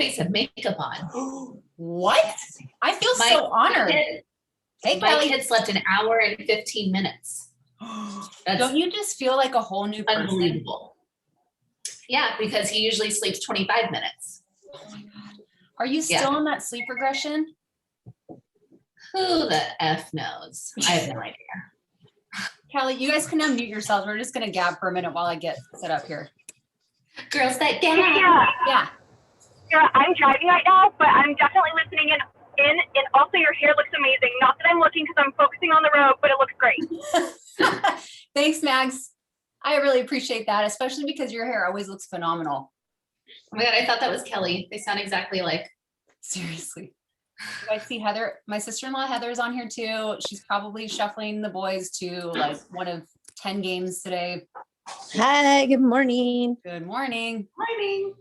face of makeup on. What? I feel so honored. My kid slept an hour and 15 minutes. Don't you just feel like a whole new person? Unbelievable. Yeah, because he usually sleeps 25 minutes. Oh my God. Are you still on that sleep regression? Who the F knows? I have no idea. Kelly, you guys can unmute yourselves. We're just going to gab for a minute while I get set up here. Girls that gab. Yeah. I'm driving right now, but I'm definitely listening in. And also your hair looks amazing. Not that I'm looking because I'm focusing on the road, but it looks great. Thanks, Mags. I really appreciate that, especially because your hair always looks phenomenal. Oh my God, I thought that was Kelly. They sound exactly like. Seriously. I see Heather, my sister-in-law Heather's on here too. She's probably shuffling the boys to like one of 10 games today. Hi, good morning. Good morning. Morning.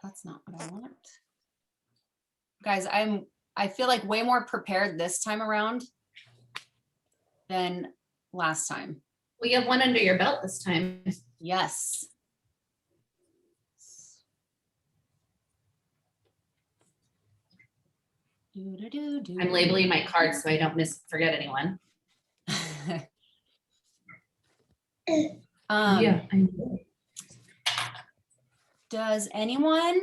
That's not what I want. Guys, I feel like way more prepared this time around than last time. Well, you have one under your belt this time. Yes. I'm labeling my cards so I don't forget anyone. Yeah. Does anyone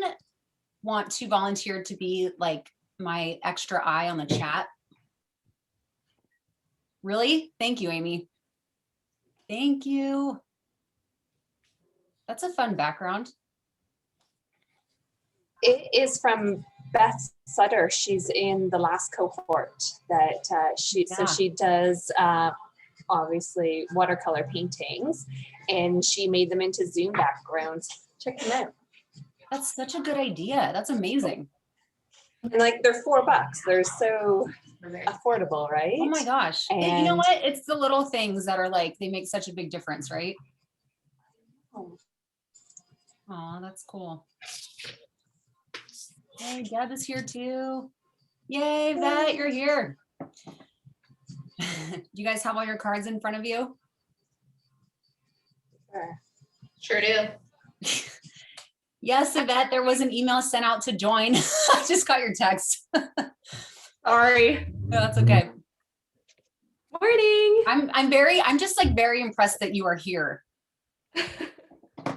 want to volunteer to be like my extra eye on the chat? Really? Thank you, Amy. Thank you. That's a fun background. It is from Beth Sutter. She's in the last cohort that so she does obviously watercolor paintings, and she made them into Zoom backgrounds. Check them out. That's such a good idea. That's amazing. And like they're $4. They're so affordable, right? Oh my gosh. And you know what? It's the little things that are like, they make such a big difference, right? Oh, that's cool. Hey, Deb is here too. Yay, Vet, you're here. You guys have all your cards in front of you? Sure do. Yes, Yvette, there was an email sent out to join. I just got your text. Sorry. No, that's okay. Morning. I'm just like very impressed that you are here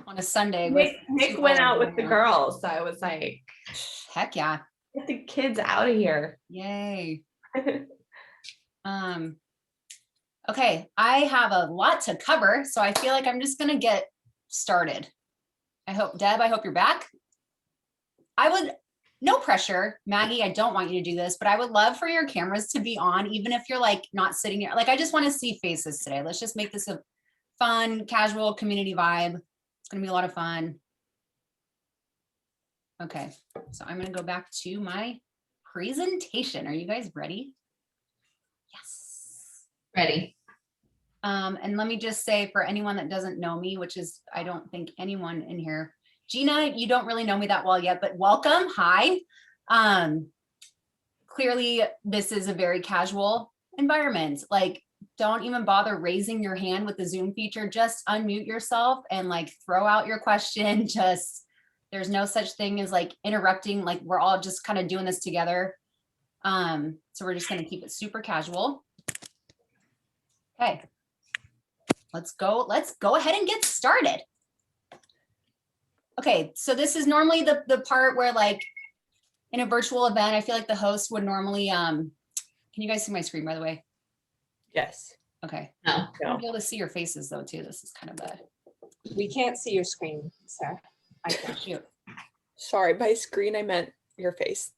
on a Sunday. Nick went out with the girls, so I was like, heck yeah. Get the kids out of here. Yay. Okay, I have a lot to cover, so I feel like I'm just gonna get started. Deb, I hope you're back. No pressure, Maggie, I don't want you to do this, but I would love for your cameras to be on, even if you're like not sitting here. Like, I just want to see faces today. Let's just make this a fun, casual community vibe. It's gonna be a lot of fun. Okay, so I'm gonna go back to my presentation. Are you guys ready? Yes. Ready. And let me just say, for anyone that doesn't know me, which is, I don't think anyone in here, Gina, you don't really know me that well yet, but welcome. Hi. Clearly, this is a very casual environment. Like, don't even bother raising your hand with the Zoom feature. Just unmute yourself and like throw out your question. There's no such thing as like interrupting. Like, we're all just kind of doing this together. So we're just going to keep it super casual. Okay. Let's go ahead and get started. Okay, so this is normally the part where, like, in a virtual event, I feel like the host would normally, can you guys see my screen, by the way? Yes. Okay. No. I'll be able to see your faces though too. This is kind of bad. We can't see your screen, Sarah. I can shoot. Sorry, by screen I meant your face.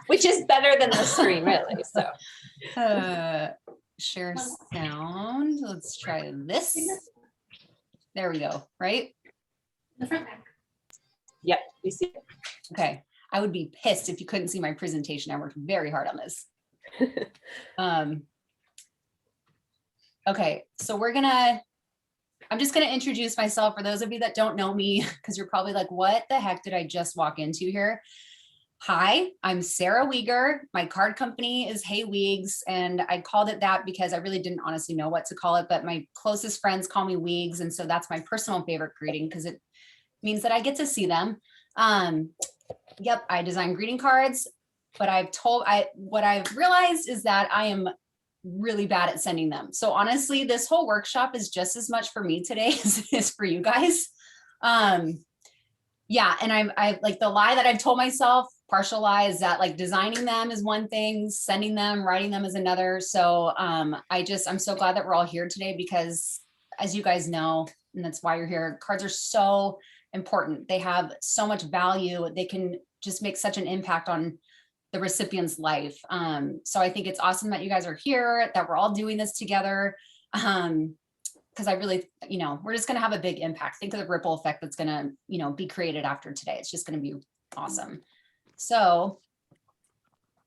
Which is better than the screen, really. So share sound. Let's try this. There we go. Right? The front back. Yep, we see it. Okay. I would be pissed if you couldn't see my presentation. I worked very hard on this. Okay, so I'm just gonna introduce myself for those of you that don't know me, because you're probably like, what the heck did I just walk into here? Hi, I'm Sarah Weeger. My card company is Hey Weegs, and I called it that because I really didn't honestly know what to call it, but my closest friends call me Weegs, and so that's my personal favorite greeting because it means that I get to see them. Yep, I design greeting cards, but what I've realized is that I am really bad at sending them. So honestly, this whole workshop is just as much for me today as it is for you guys. Yeah, and I like the lie that I've told myself, partial lie, is that like designing them is one thing, sending them, writing them is another. So I'm so glad that we're all here today because as you guys know, and that's why you're here, cards are so important. They have so much value. They can just make such an impact on the recipient's life. So I think it's awesome that you guys are here, that we're all doing this together. Because I really, we're just going to have a big impact. Think of the ripple effect that's going to, be created after today. It's just going to be awesome. So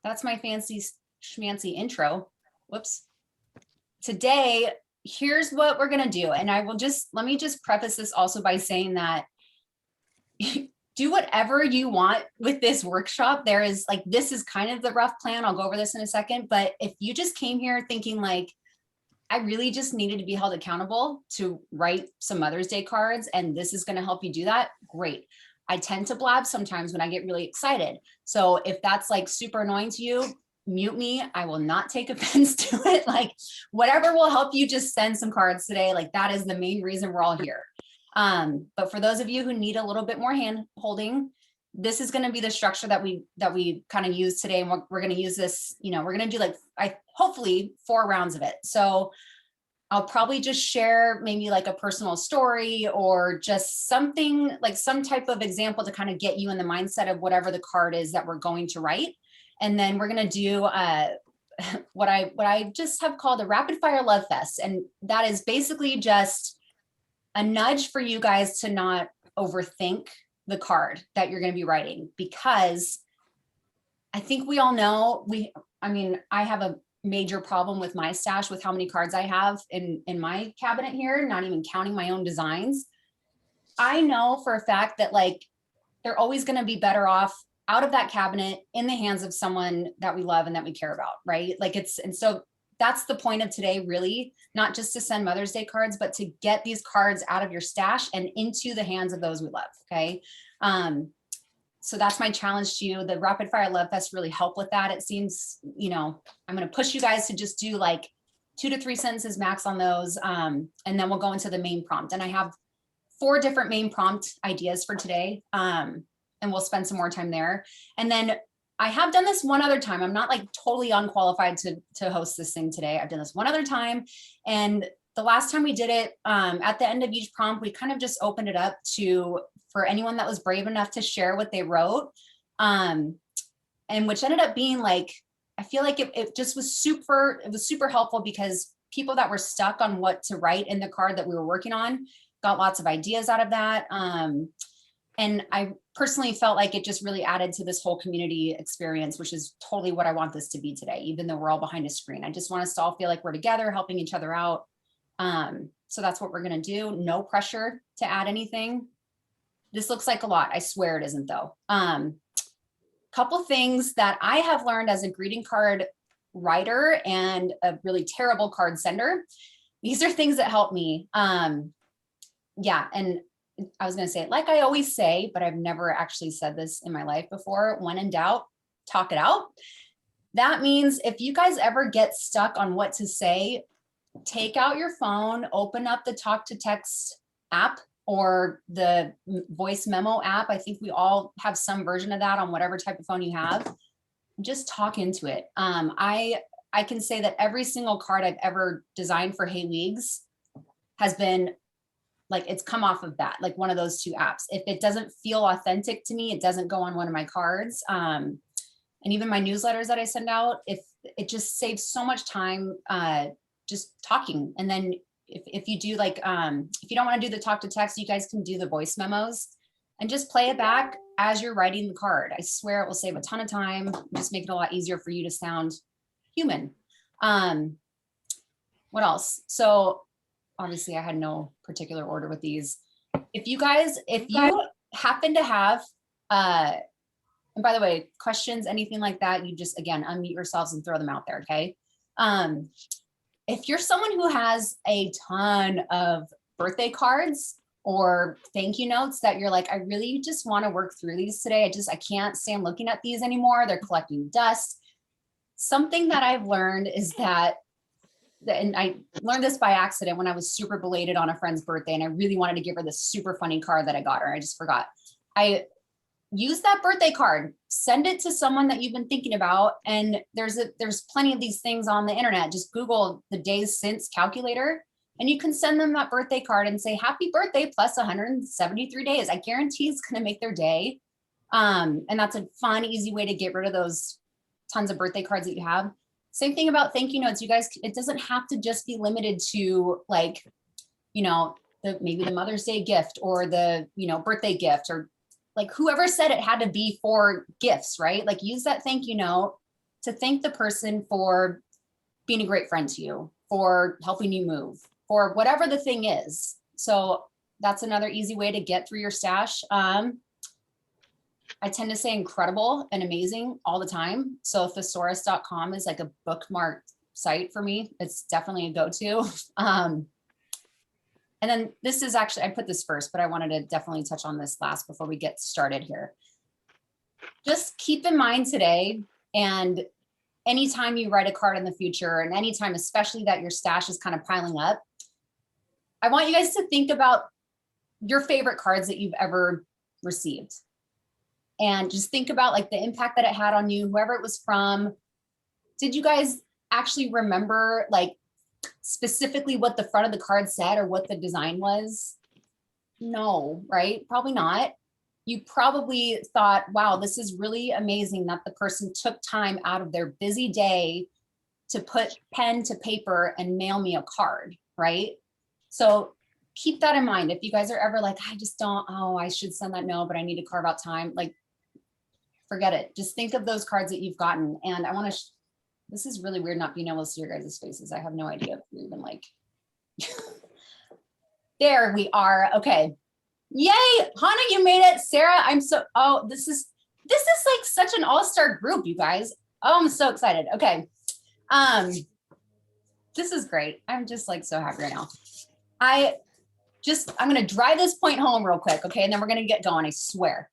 that's my fancy schmancy intro. Whoops. Today, here's what we're going to do. And let me just preface this also by saying that do whatever you want with this workshop. This is kind of the rough plan. I'll go over this in a second. But if you just came here thinking like, I really just needed to be held accountable to write some Mother's Day cards, and this is going to help you do that, great. I tend to blab sometimes when I get really excited. So if that's like super annoying to you, mute me. I will not take offense to it. Like whatever will help you just send some cards today. Like that is the main reason we're all here. But for those of you who need a little bit more hand holding, this is going to be the structure that we kind of use today. And we're going to use this, we're going to do hopefully 4 rounds of it. So I'll probably just share maybe like a personal story or just something like some type of example to kind of get you in the mindset of whatever the card is that we're going to write. And then we're going to do what I just have called a rapid fire love fest. And that is basically just a nudge for you guys to not overthink the card that you're going to be writing, because I think we all know I have a major problem with my stash with how many cards I have in my cabinet here, not even counting my own designs. I know for a fact that like they're always going to be better off out of that cabinet in the hands of someone that we love and that we care about, right? And so that's the point of today, really, not just to send Mother's Day cards, but to get these cards out of your stash and into the hands of those we love. Okay. So that's my challenge to you. The rapid fire love fest really help with that. It seems, I'm going to push you guys to just do like 2 to 3 sentences max on those. And then we'll go into the main prompt. And I have 4 different main prompt ideas for today. And we'll spend some more time there. And then I have done this one other time. I'm not like totally unqualified to host this thing today. I've done this one other time. And the last time we did it, at the end of each prompt, we kind of just opened it up for anyone that was brave enough to share what they wrote. And which ended up being like, I feel like it just was super helpful because people that were stuck on what to write in the card that we were working on got lots of ideas out of that. And I personally felt like it just really added to this whole community experience, which is totally what I want this to be today, even though we're all behind a screen. I just want us to all feel like we're together, helping each other out. So that's what we're going to do. No pressure to add anything. This looks like a lot. I swear it isn't though. Couple things that I have learned as a greeting card writer and a really terrible card sender. These are things that help me. Yeah. And I was going to say it like I always say, but I've never actually said this in my life before. When in doubt, talk it out. That means if you guys ever get stuck on what to say, take out your phone, open up the talk to text app or the voice memo app. I think we all have some version of that on whatever type of phone you have. Just talk into it. I can say that every single card I've ever designed for Hey Weegs has been like, it's come off of that, like one of those 2 apps. If it doesn't feel authentic to me, it doesn't go on one of my cards. And even my newsletters that I send out, if it just saves so much time just talking. And then if you do like, if you don't want to do the talk to text, you guys can do the voice memos and just play it back as you're writing the card. I swear it will save a ton of time, just make it a lot easier for you to sound human. What else? So obviously I had no particular order with these. If you happen to have, and by the way, questions, anything like that, you just, again, unmute yourselves and throw them out there, okay? If you're someone who has a ton of birthday cards, or thank you notes that you're like, I really just want to work through these today. I can't stand looking at these anymore. They're collecting dust. Something that I've learned is that, and I learned this by accident when I was super belated on a friend's birthday and I really wanted to give her this super funny card that I got her. I just forgot. I use that birthday card, send it to someone that you've been thinking about. And there's plenty of these things on the internet. Just Google the days since calculator and you can send them that birthday card and say, happy birthday plus 173 days. I guarantee it's going to make their day. And that's a fun, easy way to get rid of those tons of birthday cards that you have. Same thing about thank you notes. You guys, it doesn't have to just be limited to like, you know, maybe the Mother's Day gift or the, you know, birthday gift, or like whoever said it had to be for gifts, right? Like use that thank you note to thank the person for being a great friend to you, for helping you move, for whatever the thing is. So that's another easy way to get through your stash. I tend to say incredible and amazing all the time. So thesaurus.com is like a bookmark site for me. It's definitely a go-to. And then this is actually, I put this first, but I wanted to definitely touch on this last before we get started here. Just keep in mind today, and anytime you write a card in the future, and anytime, especially that your stash is kind of piling up, I want you guys to think about your favorite cards that you've ever received. And just think about like the impact that it had on you, whoever it was from. Did you guys actually remember like specifically what the front of the card said or what the design was? No, right? Probably not. You probably thought, wow, this is really amazing that the person took time out of their busy day to put pen to paper and mail me a card, right? So keep that in mind. If you guys are ever like, I just don't, oh, I should send that note, but I need to carve out time. Like, forget it. Just think of those cards that you've gotten. And I want to, this is really weird not being able to see your guys' faces. I have no idea if you're even like, there we are. Okay. Yay, Hannah, you made it. Sarah, I'm so, oh, this is like such an all-star group, you guys. Oh, I'm so excited. Okay. This is great. I'm just like so happy right now. I'm going to drive this point home real quick. Okay. And then we're going to get going. I swear.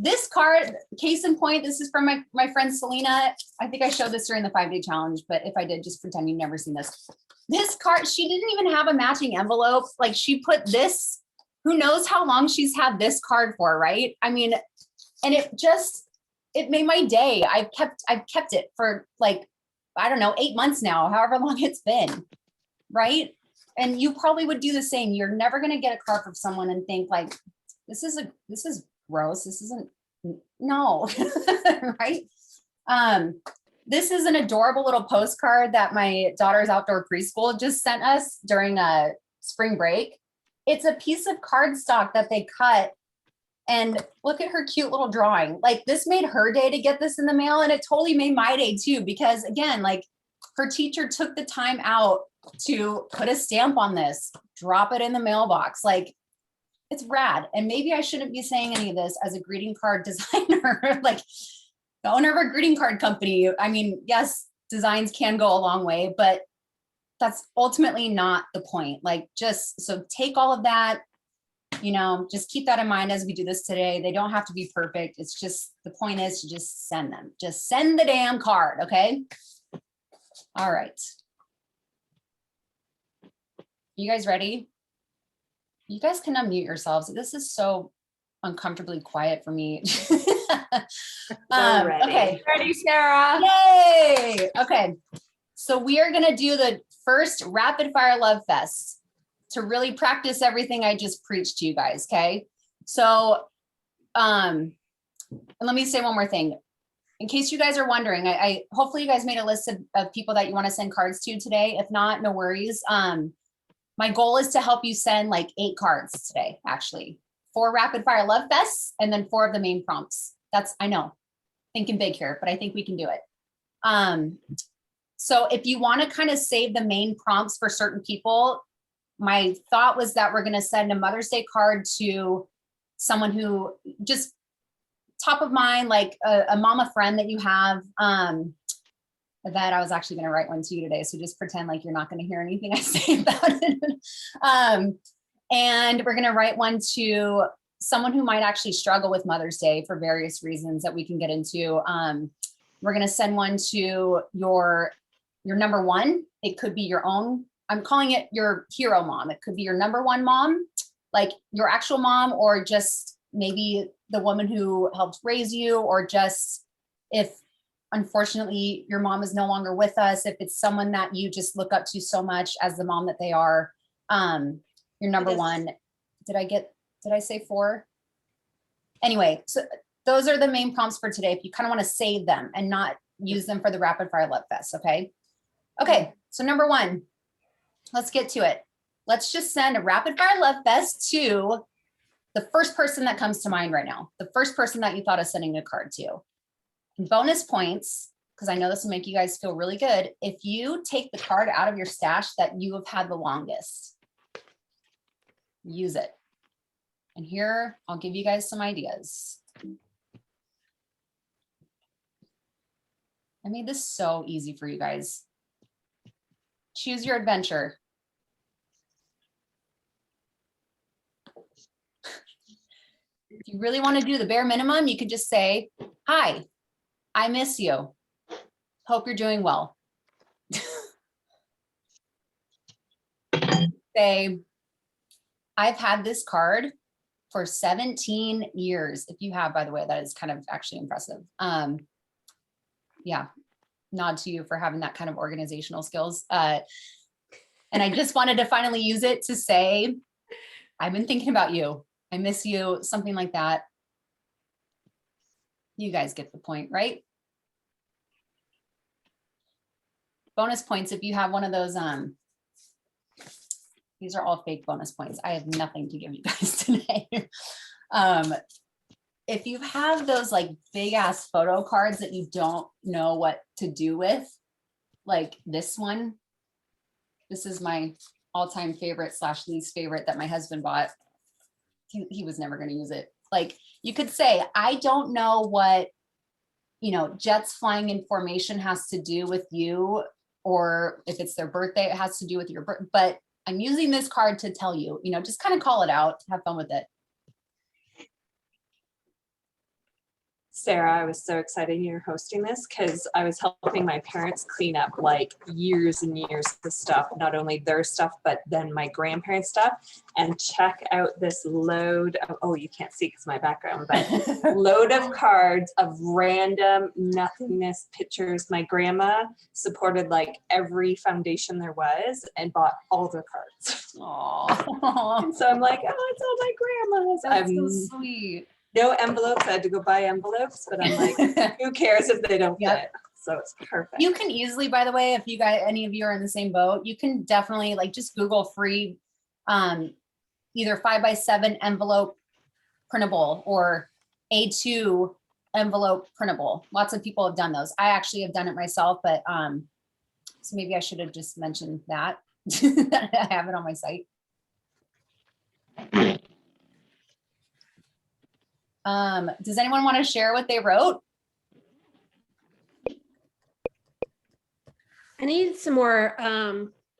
This card, case in point, this is from my friend Selena. I think I showed this during the 5-day challenge, but if I did, just pretend you've never seen this. This card, she didn't even have a matching envelope. Like she put this, who knows how long she's had this card for, right? I mean, and it made my day. I've kept it for like, I don't know, 8 months now, however long it's been, right? And you probably would do the same. You're never going to get a card from someone and think like, this is gross. This isn't, no, right? This is an adorable little postcard that my daughter's outdoor preschool just sent us during a spring break. It's a piece of cardstock that they cut, and look at her cute little drawing. Like this made her day to get this in the mail, and it totally made my day too, because again, like her teacher took the time out to put a stamp on this, drop it in the mailbox. Like it's rad. And maybe I shouldn't be saying any of this as a greeting card designer, like the owner of a greeting card company. I mean, yes, designs can go a long way, but that's ultimately not the point. Like just, so take all of that, you know, just keep that in mind as we do this today. They don't have to be perfect. It's just, the point is to just send them. Just send the damn card, okay? All right. You guys ready? You guys can unmute yourselves. This is so uncomfortably quiet for me. Ready. Okay. Ready, Sarah? Yay. Okay. So we are going to do the first rapid fire love fest to really practice everything I just preached to you guys. Okay. So, and let me say one more thing. In case you guys are wondering, I hopefully you guys made a list of people that you want to send cards to today. If not, no worries. My goal is to help you send like 8 cards today, actually. 4 rapid fire love fests and then 4 of the main prompts. That's, I know, thinking big here, but I think we can do it. So if you want to kind of save the main prompts for certain people, my thought was that we're going to send a Mother's Day card to someone who just top of mind, like a mama friend that you have, that I was actually going to write one to you today. So just pretend like you're not going to hear anything I say about it. And we're going to write one to someone who might actually struggle with Mother's Day for various reasons that we can get into. We're going to send one to your number one. It could be your own. I'm calling it your hero mom. It could be your number one mom, like your actual mom, or just maybe the woman who helped raise you, or just if unfortunately your mom is no longer with us, if it's someone that you just look up to so much as the mom that they are. Your number one. Did I say 4? Anyway, so those are the main prompts for today. If you kind of want to save them and not use them for the rapid fire love fest. Okay. Okay. So number 1, let's get to it. Let's just send a rapid fire love fest to the first person that comes to mind right now. The first person that you thought of sending a card to. And bonus points, because I know this will make you guys feel really good. If you take the card out of your stash that you have had the longest, use it. And here, I'll give you guys some ideas. I made this so easy for you guys. Choose your adventure. If you really want to do the bare minimum, you could just say, hi, I miss you. Hope you're doing well. Say, I've had this card for 17 years. If you have, by the way, that is kind of actually impressive. Yeah, nod to you for having that kind of organizational skills. And I just wanted to finally use it to say, I've been thinking about you. I miss you, something like that. You guys get the point, right? Bonus points if you have one of those, these are all fake bonus points. I have nothing to give you guys today. If you have those like big ass photo cards that you don't know what to do with, like this one, this is my all-time favorite / least favorite that my husband bought. He was never going to use it. Like you could say, I don't know what, jets flying in formation has to do with you, or if it's their birthday, it has to do with your birth, but I'm using this card to tell you, just kind of call it out, have fun with it. Sarah, I was so excited you're hosting this because I was helping my parents clean up like years and years of stuff, not only their stuff, but then my grandparents' stuff. And check out this load of, oh, you can't see because my background, but load of cards of random nothingness pictures. My grandma supported like every foundation there was and bought all the cards. Aww. And so I'm like, oh, it's all my grandma's. That's so sweet. No envelopes. I had to go buy envelopes, but I'm like, who cares if they don't fit? So it's perfect. You can easily, by the way, if you guys, any of you are in the same boat, you can definitely like just Google free, either 5x7 envelope printable or A2 envelope printable. Lots of people have done those. I actually have done it myself, but so maybe I should have just mentioned that. I have it on my site. Does anyone want to share what they wrote? I need some more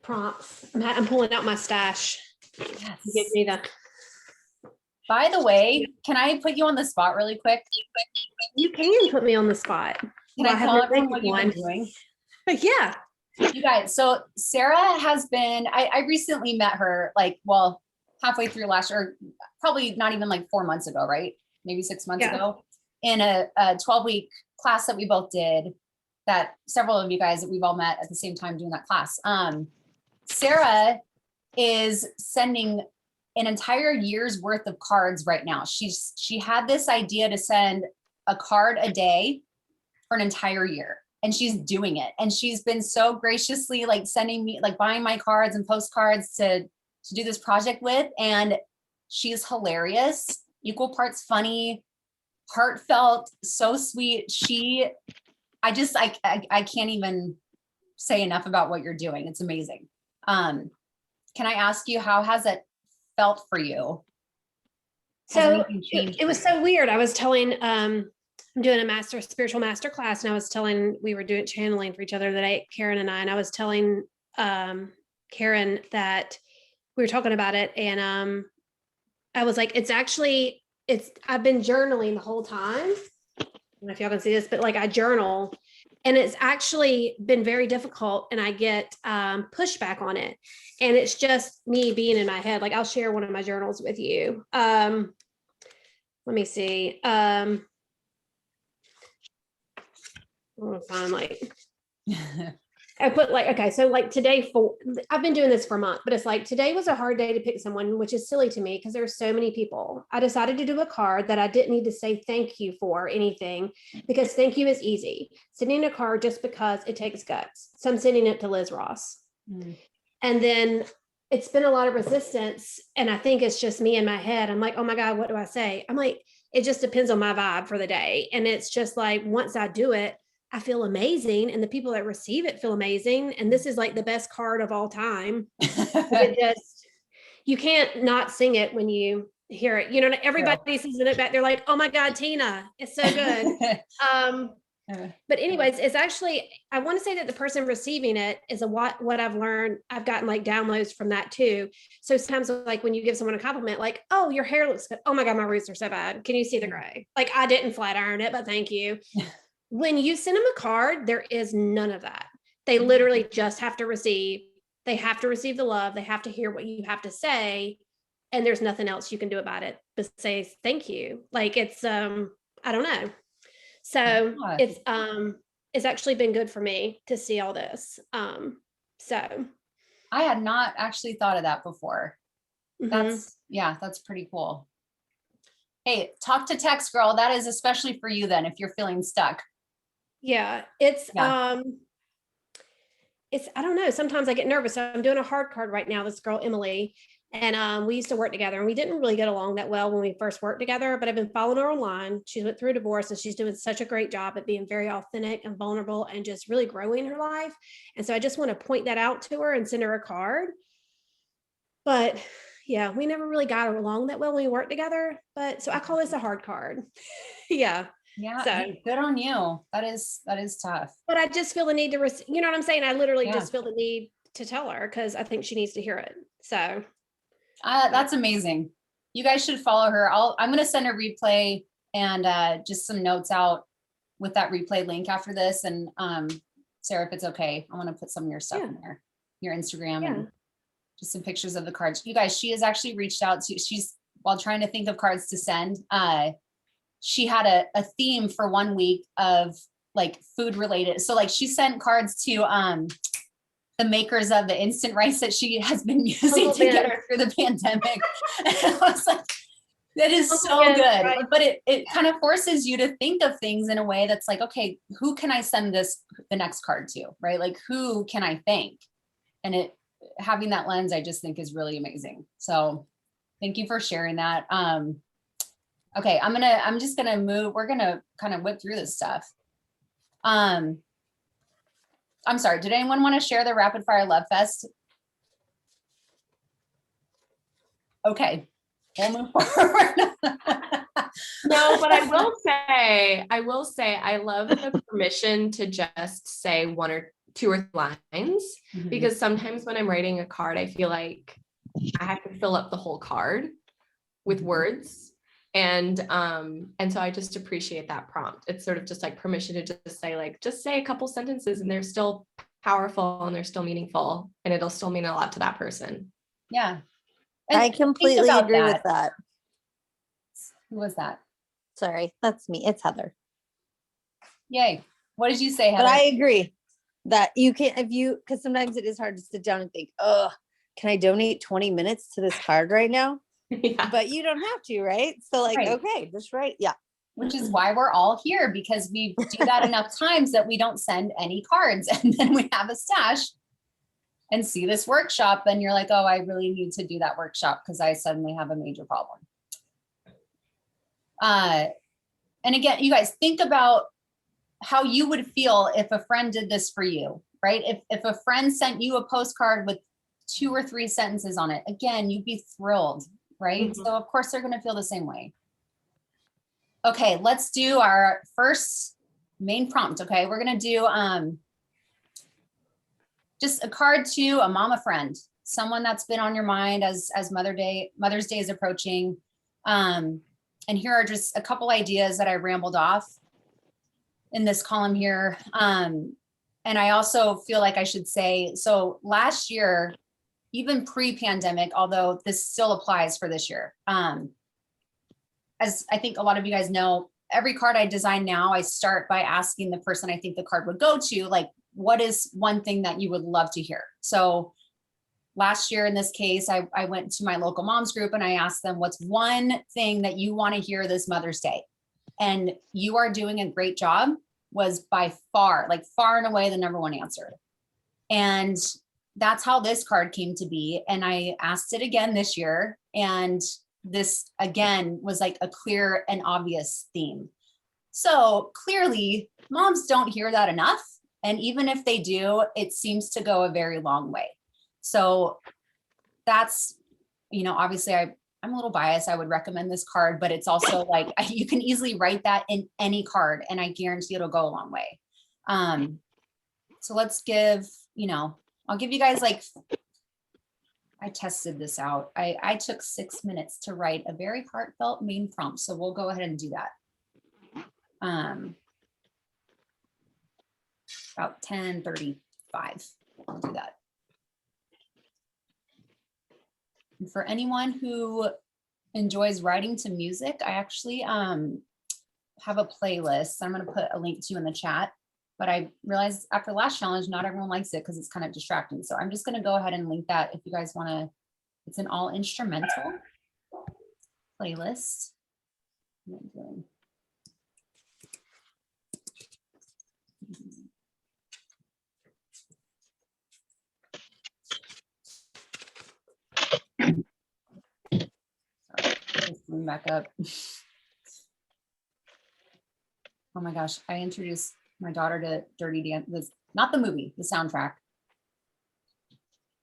prompts. I'm pulling out my stash. Yes. Give me the. By the way, can I put you on the spot really quick? You can put me on the spot. Can I tell everyone what you've been doing? Yeah. You guys, so Sarah has been, I recently met her halfway through last year, probably not even like 4 months ago, right? Maybe 6 months ago, in a 12-week class that we both did, that several of you guys that we've all met at the same time doing that class. Sarah is sending an entire year's worth of cards right now. She had this idea to send a card a day for an entire year, and she's doing it. And she's been so graciously like sending me, like buying my cards and postcards to do this project with. And she's hilarious, equal parts funny, heartfelt, so sweet. I can't even say enough about what you're doing. It's amazing. Can I ask you, how has it felt for you? So it was so weird. I was telling, I'm doing a spiritual master class, and I was telling, we were doing channeling for each other that Karen and I was telling Karen that we were talking about it, and I was like, I've been journaling the whole time. I don't know if y'all can see this, but like I journal, and it's actually been very difficult, and I get pushback on it, and it's just me being in my head. Like I'll share one of my journals with you. Let me see. I'm gonna find like I put like, okay, so like I've been doing this for a month, but it's like today was a hard day to pick someone, which is silly to me because there's so many people. I decided to do a card that I didn't need to say thank you for anything, because thank you is easy. Sending a card just because it takes guts. So I'm sending it to Liz Ross. And then it's been a lot of resistance. And I think it's just me in my head. I'm like, oh my God, what do I say? I'm like, it just depends on my vibe for the day. And it's just like, once I do it, I feel amazing, and the people that receive it feel amazing. And this is like the best card of all time. You can't not sing it when you hear it. You know, everybody sees it back. They're like, oh my God, Tina, it's so good. But anyways, it's actually, I want to say that the person receiving it is what I've learned. I've gotten like downloads from that too. So sometimes like when you give someone a compliment, like, oh, your hair looks good. Oh my God, my roots are so bad. Can you see the gray? Like I didn't flat iron it, but thank you. When you send them a card, there is none of that. They literally just have to receive. They have to receive the love. They have to hear what you have to say. And there's nothing else you can do about it but say thank you. Like it's I don't know. So it's actually been good for me to see all this. So I had not actually thought of that before. That's pretty cool. Hey, talk to text, girl. That is especially for you then if you're feeling stuck. Yeah, it's I don't know. Sometimes I get nervous. So I'm doing a hard card right now. This girl, Emily, and we used to work together, and we didn't really get along that well when we first worked together, but I've been following her online. She went through a divorce, and she's doing such a great job at being very authentic and vulnerable and just really growing her life. And so I just want to point that out to her and send her a card. But yeah, we never really got along that well when we worked together. But so I call this a hard card. Yeah. Yeah, So hey, good on you. That is tough. But I just feel the need to, you know what I'm saying? I literally just feel the need to tell her because I think she needs to hear it. So that's amazing. You guys should follow her. I'm going to send a replay and just some notes out with that replay link after this. And Sarah, if it's okay, I want to put some of your stuff in there, your Instagram and just some pictures of the cards. You guys, she has actually reached out to, while trying to think of cards to send, she had a theme for 1 week of like food related. So like she sent cards to the makers of the instant rice that she has been using to get her through the pandemic. And I was like, that is so good. Right. But it kind of forces you to think of things in a way that's like, okay, who can I send the next card to, right? Like who can I thank? And having that lens, I just think is really amazing. So thank you for sharing that. Okay, I'm just gonna move. We're gonna kind of whip through this stuff. I'm sorry, did anyone want to share the Rapid Fire Love Fest? Okay, we'll move forward. No, but I will say, I love the permission to just say 1 or 2 or 3 lines, because sometimes when I'm writing a card, I feel like I have to fill up the whole card with words. And so I just appreciate that prompt. It's sort of just like permission to just say a couple sentences, and they're still powerful and they're still meaningful, and it'll still mean a lot to that person. Yeah. And I completely agree with that. Who was that? Sorry, that's me. It's Heather. Yay. What did you say, Heather? But I agree that you can, because sometimes it is hard to sit down and think, oh, can I donate 20 minutes to this card right now? Yeah. But you don't have to, right? So like, okay, just right. Yeah. Which is why we're all here, because we do that enough times that we don't send any cards, and then we have a stash and see this workshop, and you're like, oh, I really need to do that workshop because I suddenly have a major problem. And again, you guys think about how you would feel if a friend did this for you, right? If a friend sent you a postcard with 2 or 3 sentences on it, again, you'd be thrilled, right? So of course they're going to feel the same way. Okay, let's do our first main prompt. Okay, we're going to do just a card to a mama friend. someone that's been on your mind as Mother's Day is approaching. And here are just a couple ideas that I rambled off in this column here. And I also feel like I should say, so last year, even pre-pandemic, although this still applies for this year, as I think a lot of you guys know, every card I design now, I start by asking the person I think the card would go to, like, what is one thing that you would love to hear? So last year in this case, I went to my local moms group and I asked them, what's one thing that you want to hear this Mother's Day? And "you are doing a great job" was by far, like far and away, the number one answer. And that's how this card came to be. And I asked it again this year. And this again was like a clear and obvious theme. So clearly moms don't hear that enough. And even if they do, it seems to go a very long way. So that's, obviously I'm a little biased. I would recommend this card, but it's also like, you can easily write that in any card and I guarantee it'll go a long way. So let's give, I'll give you guys I tested this out. I took 6 minutes to write a very heartfelt main prompt. So we'll go ahead and do that. About 10:35. I'll do that. And for anyone who enjoys writing to music, I actually have a playlist I'm going to put a link to in the chat. But I realized after the last challenge, not everyone likes it because it's kind of distracting. So I'm just going to go ahead and link that if you guys want to. It's an all instrumental playlist. Sorry, back up. Oh my gosh, I introduced my daughter to Dirty Dancing, not the movie, the soundtrack, a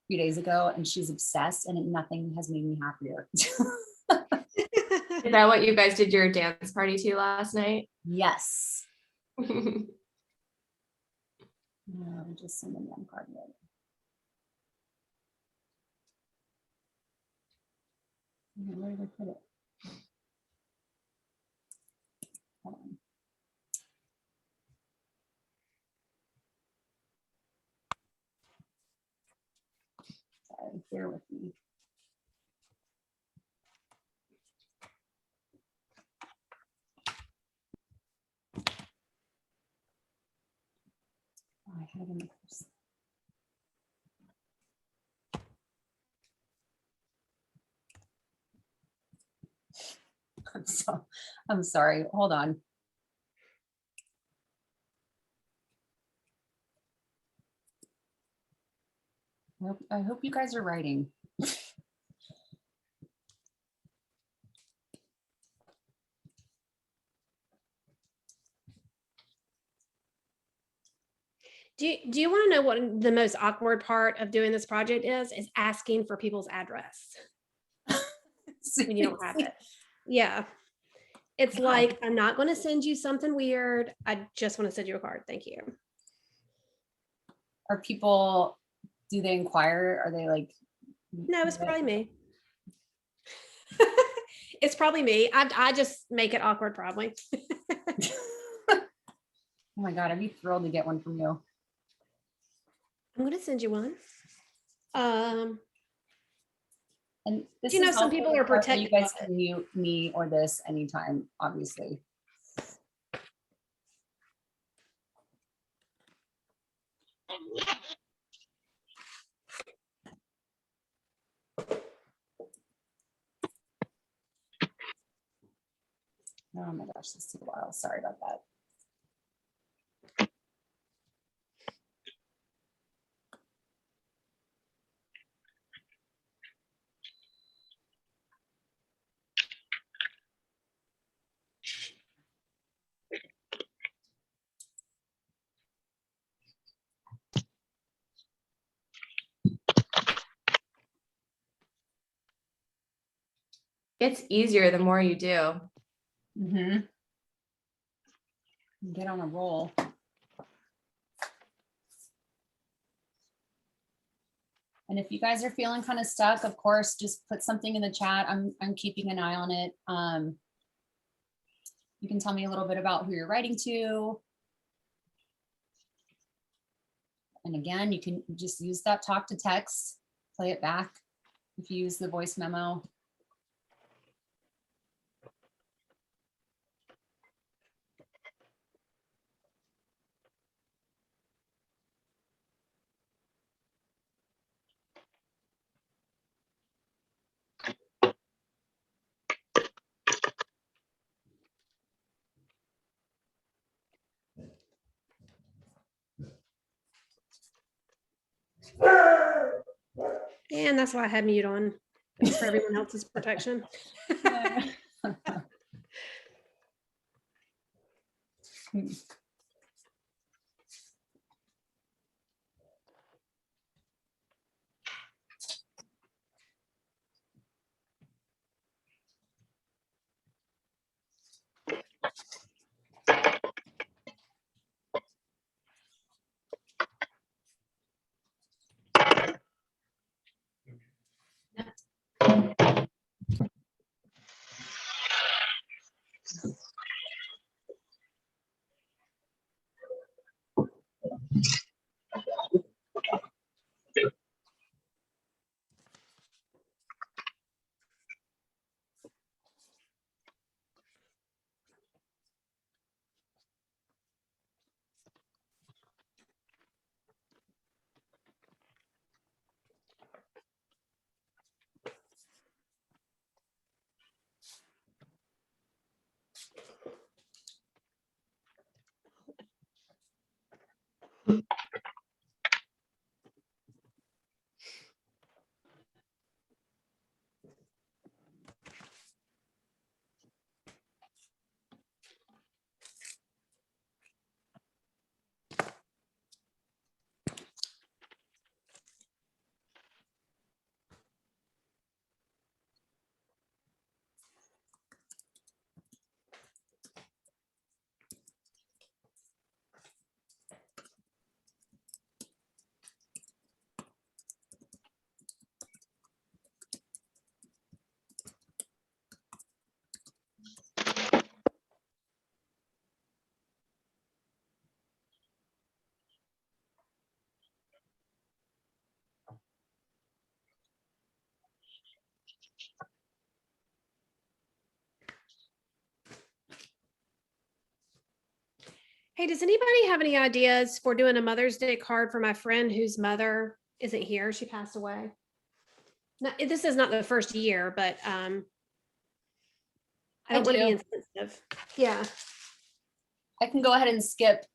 few days ago, and she's obsessed, and nothing has made me happier. Is that what you guys did your dance party to last night? Yes. No, just send them one card. Where did I put it? Hold on. Sorry, bear with me. Oh, I had it in the first. I'm sorry. Hold on. I hope you guys are writing. Do you want to know what the most awkward part of doing this project is asking for people's address when you don't have it. Yeah. It's like, I'm not going to send you something weird. I just want to send you a card. Thank you. Are people, do they inquire? Are they like? No, it's probably me. It's probably me. I just make it awkward probably. Oh my God, I'd be thrilled to get one from you. I'm going to send you one. And this some also people the are part where protective. you guys can mute me or this anytime, obviously. Oh my gosh, this took a while. Sorry about that. It's easier the more you do. Mm-hmm. Get on a roll. And if you guys are feeling kind of stuck, of course, just put something in the chat. I'm keeping an eye on it. You can tell me a little bit about who you're writing to. And again, you can just use that talk to text, play it back if you use the voice memo. And that's why I had mute on. It's for everyone else's protection. Hey, does anybody have any ideas for doing a Mother's Day card for my friend whose mother isn't here? She passed away. No, this is not the first year, but I don't want to be insensitive. Yeah. I can go ahead and skip.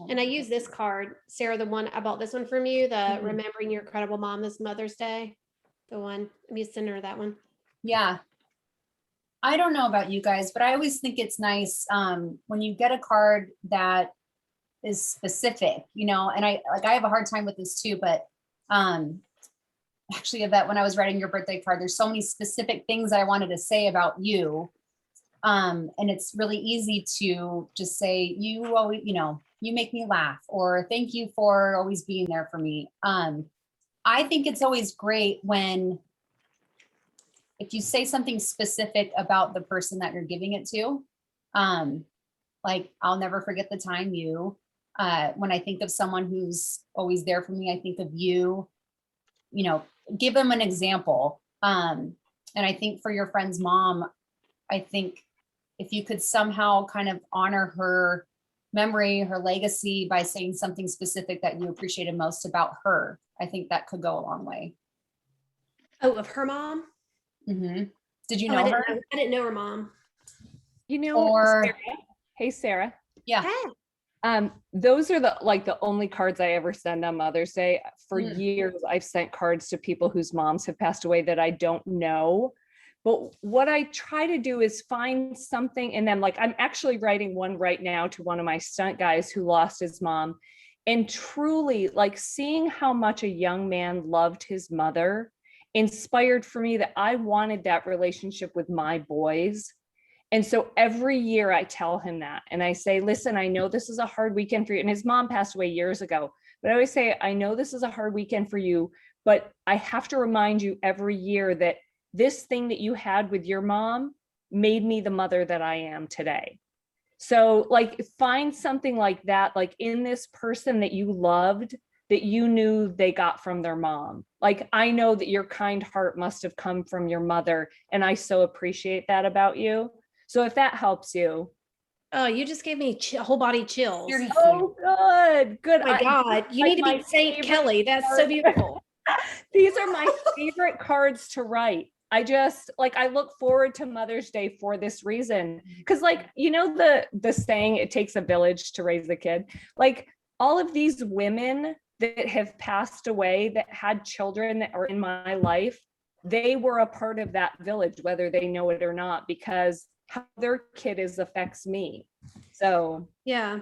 And I use this card, Sarah, the one I bought this one from you, the Mhm. Remembering Your Incredible Mom this Mother's Day. The one, let me send her that one. Yeah. I don't know about you guys, but I always think it's nice when you get a card that is specific, you know, and I have a hard time with this too, but actually Yvette, when I was writing your birthday card, there's so many specific things I wanted to say about you. And it's really easy to just say, you always, you know, you make me laugh, or thank you for always being there for me. I think it's always great when, if you say something specific about the person that you're giving it to, like, I'll never forget the time you, when I think of someone who's always there for me, I think of you, you know, give them an example. And I think for your friend's mom, I think if you could somehow kind of honor her memory, her legacy by saying something specific that you appreciated most about her, I think that could go a long way. Oh, of her mom? Mm-hmm. Did you Oh, know her? I didn't know her mom. You know, Or Sarah? Hey, Sarah. yeah. Hey. Those are the only cards I ever send on Mother's Day. For years, I've sent cards to people whose moms have passed away that I don't know. But what I try to do is find something, and then, like, I'm actually writing one right now to one of my stunt guys who lost his mom, and truly, like, seeing how much a young man loved his mother inspired for me that I wanted that relationship with my boys. And so every year I tell him that, and I say, listen, I know this is a hard weekend for you. And his mom passed away years ago, but I always say, I know this is a hard weekend for you, but I have to remind you every year that this thing that you had with your mom made me the mother that I am today. So like, find something like that, like in this person that you loved, that you knew they got from their mom. Like, I know that your kind heart must have come from your mother, and I so appreciate that about you. So if that helps you. Oh, you just gave me whole body chills. Oh, good. Oh my God, you need to be Saint Kelly. That's so beautiful. These are my favorite cards to write. I just like, I look forward to Mother's Day for this reason. Cause like, you know, the saying, it takes a village to raise a kid. Like all of these women that have passed away that had children that are in my life, they were a part of that village, whether they know it or not, because how their kid is affects me. So yeah.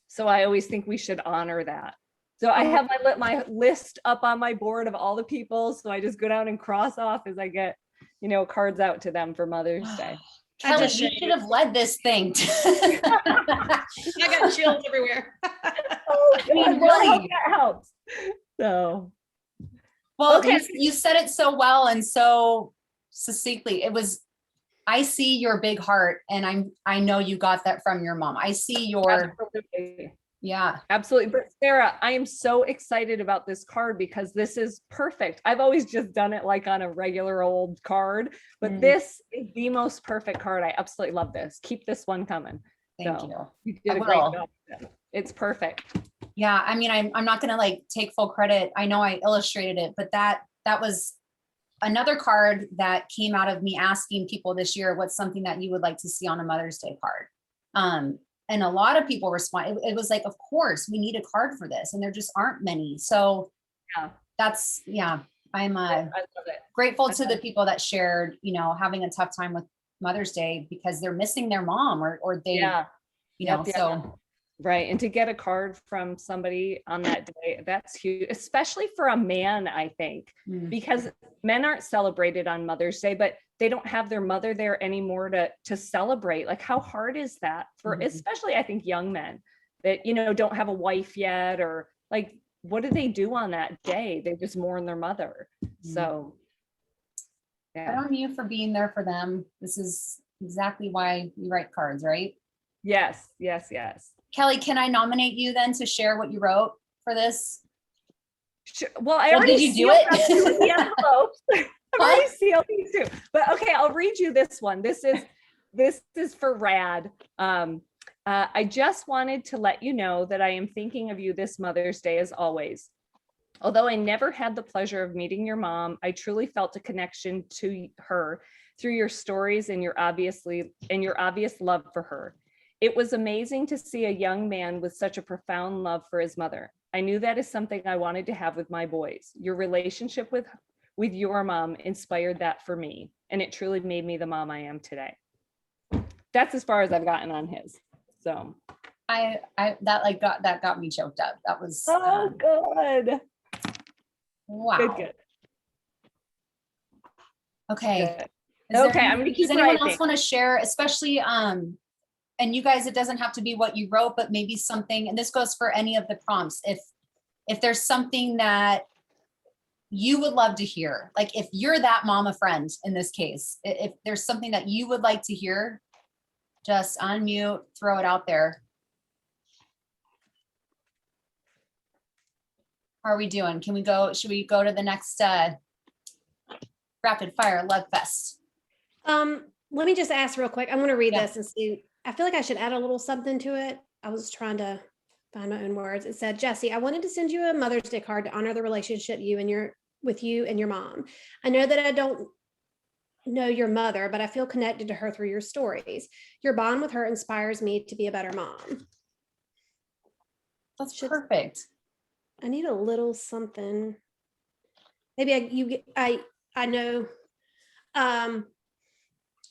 So I always think we should honor that. So I have my list up on my board of all the people. So I just go down and cross off as I get, you know, cards out to them for Mother's Day. Kelly, you should have led this thing. I got chills everywhere. Oh, I mean, well, I really. hope that helps. So, Well, okay. you said it so well and so succinctly. I see your big heart, and I know you got that from your mom. I see your, Absolutely. yeah. Absolutely. But Sarah, I am so excited about this card because this is perfect. I've always just done it like on a regular old card, but this is the most perfect card. I absolutely love this. Keep this one coming. Thank So, you. You did I a great will. job. It's perfect. Yeah, I mean, I'm not gonna like take full credit. I know I illustrated it, but that was another card that came out of me asking people this year, what's something that you would like to see on a Mother's Day card? And a lot of people respond. It was like, of course, we need a card for this, and there just aren't many. So Yeah. that's, yeah, I'm I love it. grateful to the people that shared, you know, having a tough time with Mother's Day because they're missing their mom or they, Yeah. you know, Yep, so. Right. And to get a card from somebody on that day, that's huge, especially for a man, I think, because men aren't celebrated on Mother's Day, but they don't have their mother there anymore to celebrate. Like, how hard is that for, especially, I think, young men that, you know, don't have a wife yet, or like, what do they do on that day? They just mourn their mother. So, Good yeah. on you for being there for them. This is exactly why you write cards, right? Yes, yes, yes. Kelly, can I nominate you then to share what you wrote for this? Sure. Well, I Well, already did you do sealed it? up two of the envelopes. I've What? already sealed these two. But okay, I'll read you this one. This is for Rad. I just wanted to let you know that I am thinking of you this Mother's Day as always. Although I never had the pleasure of meeting your mom, I truly felt a connection to her through your stories and your obvious love for her. It was amazing to see a young man with such a profound love for his mother. I knew that is something I wanted to have with my boys. Your relationship with your mom inspired that for me, and it truly made me the mom I am today. That's as far as I've gotten on his. So that got me choked up. That was good. wow. Good. Okay. Good. Okay, I'm gonna keep does anyone writing. else want to share, especially and you guys, it doesn't have to be what you wrote, but maybe something, and this goes for any of the prompts. If there's something that you would love to hear, like if you're that mama friend in this case, if there's something that you would like to hear, just unmute, throw it out there. How are we doing? Should we go to the next rapid fire love fest? Let me just ask real quick. I'm going to read Yeah. this and see. I feel like I should add a little something to it. I was trying to find my own words. It said, Jesse, I wanted to send you a Mother's Day card to honor the relationship with you and your mom. I know that I don't know your mother, but I feel connected to her through your stories. Your bond with her inspires me to be a better mom. That's perfect. I need a little something. Maybe I know.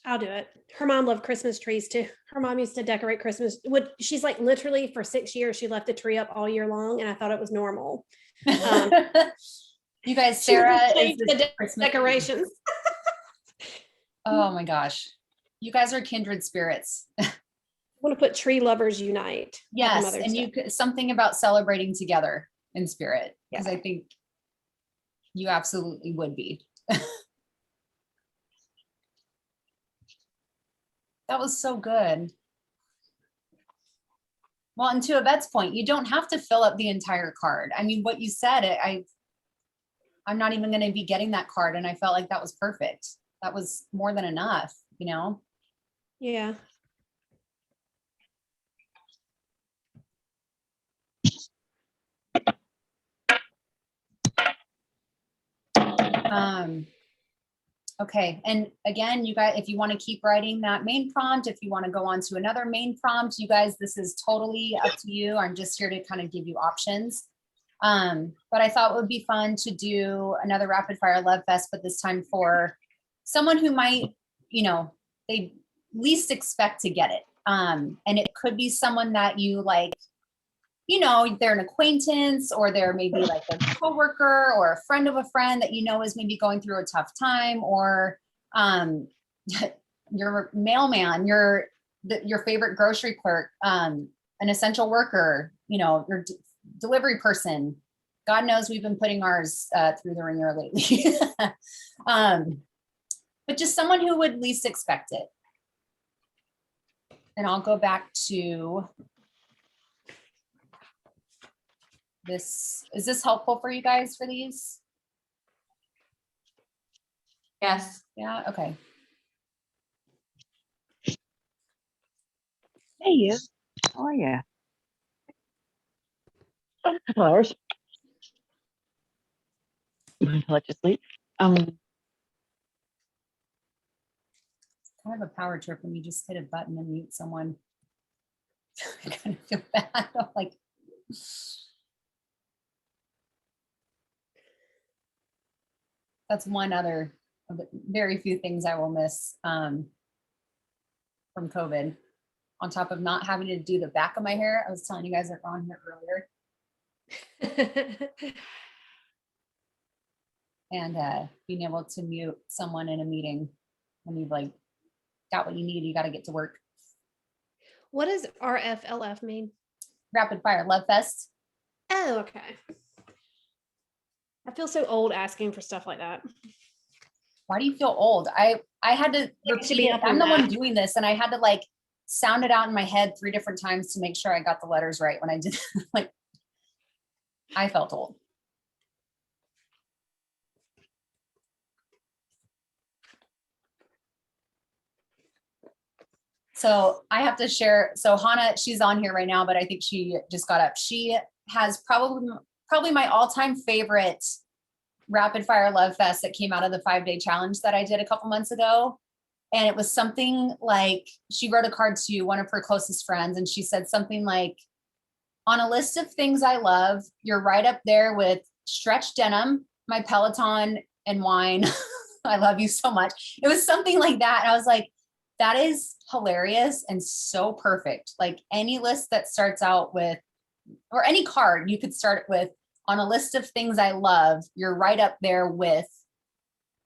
I'll do it. Her mom loved Christmas trees too. Her mom used to decorate Christmas. She's like literally for 6 years, she left the tree up all year long, and I thought it was normal. You guys, Sarah is the Christmas decorations. Oh my gosh. You guys are kindred spirits. I want to put tree lovers unite. Happy Yes, Mother's and Day. you could, something about celebrating together in spirit, because I think you absolutely would be. That was so good. Well, and to Yvette's point, you don't have to fill up the entire card. I mean, what you said, I'm not even going to be getting that card, and I felt like that was perfect. That was more than enough, you know? Yeah. Okay, and again, you guys, if you want to keep writing that main prompt, if you want to go on to another main prompt, you guys, this is totally up to you. I'm just here to kind of give you options. But I thought it would be fun to do another rapid fire love fest, but this time for someone who might, you know, they least expect to get it. And it could be someone that you like, you know, they're an acquaintance, or they're maybe like a coworker or a friend of a friend that you know is maybe going through a tough time, or your mailman, your favorite grocery clerk, an essential worker, you know, your delivery person. God knows we've been putting ours through the ringer lately. But just someone who would least expect it. And I'll go back to this. Is this helpful for you guys for these? Yes. Yeah, okay. Hey, you. How are you? A couple hours. I'll let you sleep. Kind of a power trip when you just hit a button and mute someone. I kind of feel bad. I'm like, that's one other of the very few things I will miss from COVID. On top of not having to do the back of my hair. I was telling you guys that on here earlier. And being able to mute someone in a meeting when you've like got what you need, you got to get to work. What does RFLF mean? Rapid fire love fest. Oh, okay. I feel so old asking for stuff like that. Why do you feel old? I had to repeat be it. up I'm on the one that. doing this, and I had to like sound it out in my head 3 different times to make sure I got the letters right when I did. Like, I felt old. So I have to share. So Hannah, she's on here right now, but I think she just got up. She has probably my all-time favorite rapid fire love fest that came out of the 5-day challenge that I did a couple months ago. And it was something like, she wrote a card to one of her closest friends, and she said something like, on a list of things I love, you're right up there with stretch denim, my Peloton, and wine. I love you so much. It was something like that. And I was like, that is hilarious and so perfect. Like any list that starts out with, or any card you could start with, on a list of things I love, you're right up there with,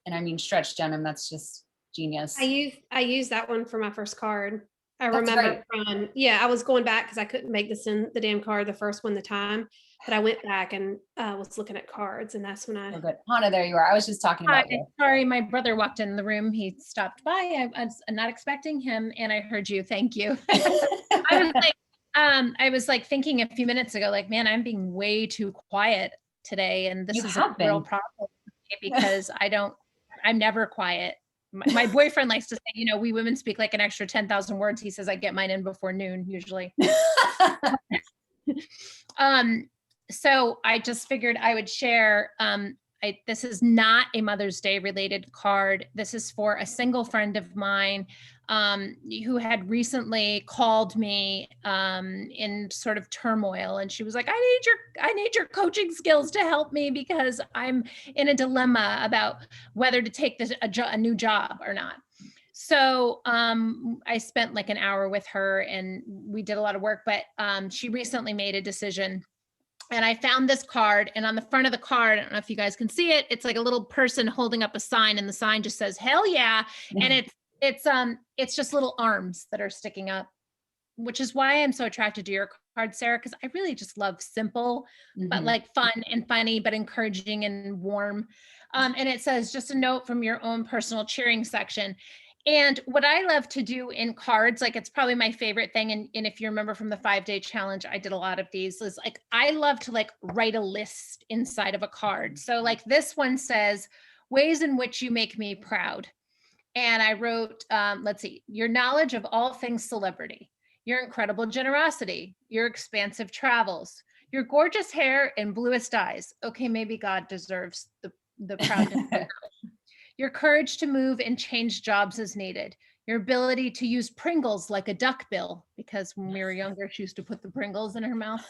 and I mean, stretch denim, that's just genius. I used that one for my first card. I That's remember from, yeah, I was going back because I couldn't make this in the damn card, the first one, the time, but I went back and was looking at cards, and that's when I. Oh, good. Hannah, there you are. I was just talking Hi, about you. sorry, my brother walked in the room. He stopped by. I was not expecting him, and I heard you. Thank you. I was like thinking a few minutes ago, like, man, I'm being way too quiet today, and this is a real problem for me because I'm never quiet. My boyfriend likes to say, you know, we women speak like an extra 10,000 words. He says I get mine in before noon usually. So I just figured I would share. This is not a Mother's Day related card. This is for a single friend of mine who had recently called me in sort of turmoil, and she was like, I need your coaching skills to help me because I'm in a dilemma about whether to take a new job or not. So I spent like an hour with her and we did a lot of work, but she recently made a decision. And I found this card, and on the front of the card, I don't know if you guys can see it, it's like a little person holding up a sign, and the sign just says, hell yeah. And It's just little arms that are sticking up, which is why I'm so attracted to your card, Sarah, because I really just love simple, but Mhm. like fun and funny, but encouraging and warm. And it says, just a note from your own personal cheering section. And what I love to do in cards, like it's probably my favorite thing. And if you remember from the 5-day challenge, I did a lot of these, is like, I love to like write a list inside of a card. So like this one says, ways in which you make me proud. And I wrote, let's see, your knowledge of all things celebrity, your incredible generosity, your expansive travels, your gorgeous hair and bluest eyes. Okay, maybe God deserves the proudness. Your courage to move and change jobs as needed. Your ability to use Pringles like a duck bill, because when we were younger, she used to put the Pringles in her mouth.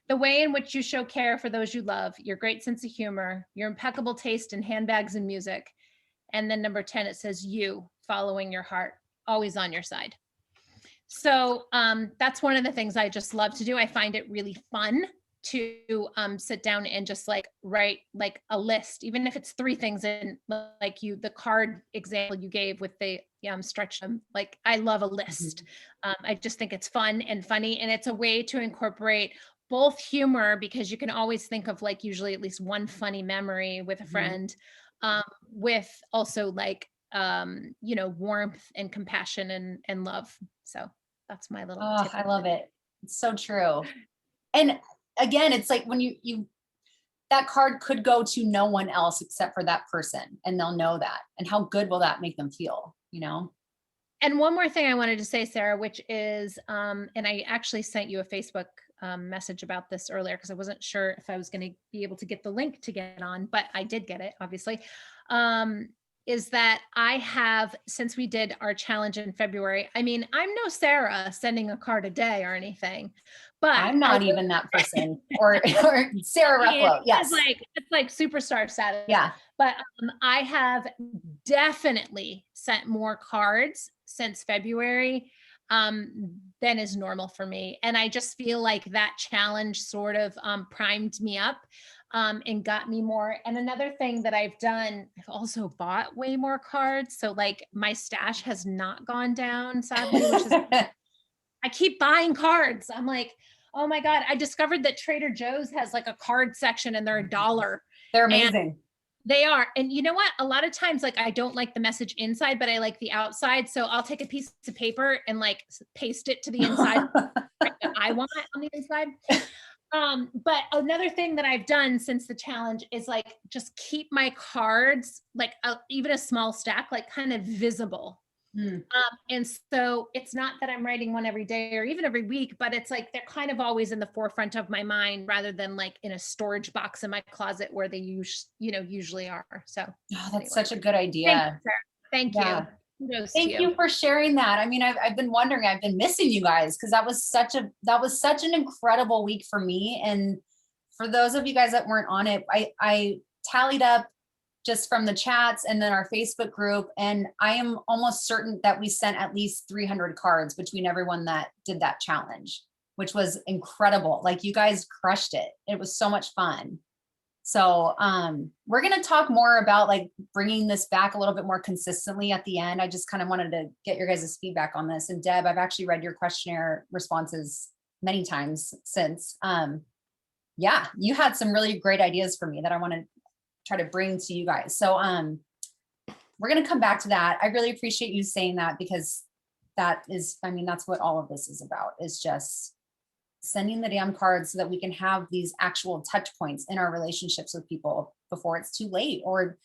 The way in which you show care for those you love, your great sense of humor, your impeccable taste in handbags and music. And then number 10, it says you following your heart, always on your side. So that's one of the things I just love to do. I find it really fun to sit down and just like write like a list, even if it's 3 things in, like the card example you gave with the stretch them. Like I love a list. I just think it's fun and funny, and it's a way to incorporate both humor, because you can always think of like usually at least one funny memory with a friend, with also like warmth and compassion and love. So that's my little Oh, tip. I love it. It's so true. And again, it's like when you that card could go to no one else except for that person, and they'll know that. And how good will that make them feel, And one more thing I wanted to say, Sarah, which is, and I actually sent you a Facebook message about this earlier because I wasn't sure if I was going to be able to get the link to get on, but I did get it, obviously. Is that I have, since we did our challenge in February, I mean, I'm no Sarah sending a card a day or anything, but I'm not even that person or Sarah Ruffalo. Yes. It's like superstar status. Yeah. But I have definitely sent more cards since February than is normal for me. And I just feel like that challenge sort of primed me up and got me more. And another thing that I've done, I've also bought way more cards. So like my stash has not gone down, sadly, which is, I keep buying cards. I'm like, oh my God, I discovered that Trader Joe's has like a card section and they're $1. They're amazing. They are. And you know what? A lot of times, like I don't like the message inside, but I like the outside. So I'll take a piece of paper and like paste it to the inside that I want on the inside. But another thing that I've done since the challenge is like, just keep my cards, like even a small stack, like kind of visible. And so it's not that I'm writing one every day or even every week, but it's like, they're kind of always in the forefront of my mind rather than like in a storage box in my closet where they usually are. So that's such a good idea. Thank you. Thank you for sharing that. I mean, I've been wondering, I've been missing you guys because that was such an incredible week for me. And for those of you guys that weren't on it, I tallied up just from the chats and then our Facebook group. And I am almost certain that we sent at least 300 cards between everyone that did that challenge, which was incredible. Like you guys crushed it. It was so much fun. So we're going to talk more about like bringing this back a little bit more consistently at the end. I just kind of wanted to get your guys' feedback on this. And Deb, I've actually read your questionnaire responses many times since. Yeah, you had some really great ideas for me that I want to try to bring to you guys. So we're going to come back to that. I really appreciate you saying that because that is, I mean, that's what all of this is about, is just sending the damn cards so that we can have these actual touch points in our relationships with people before it's too late, or,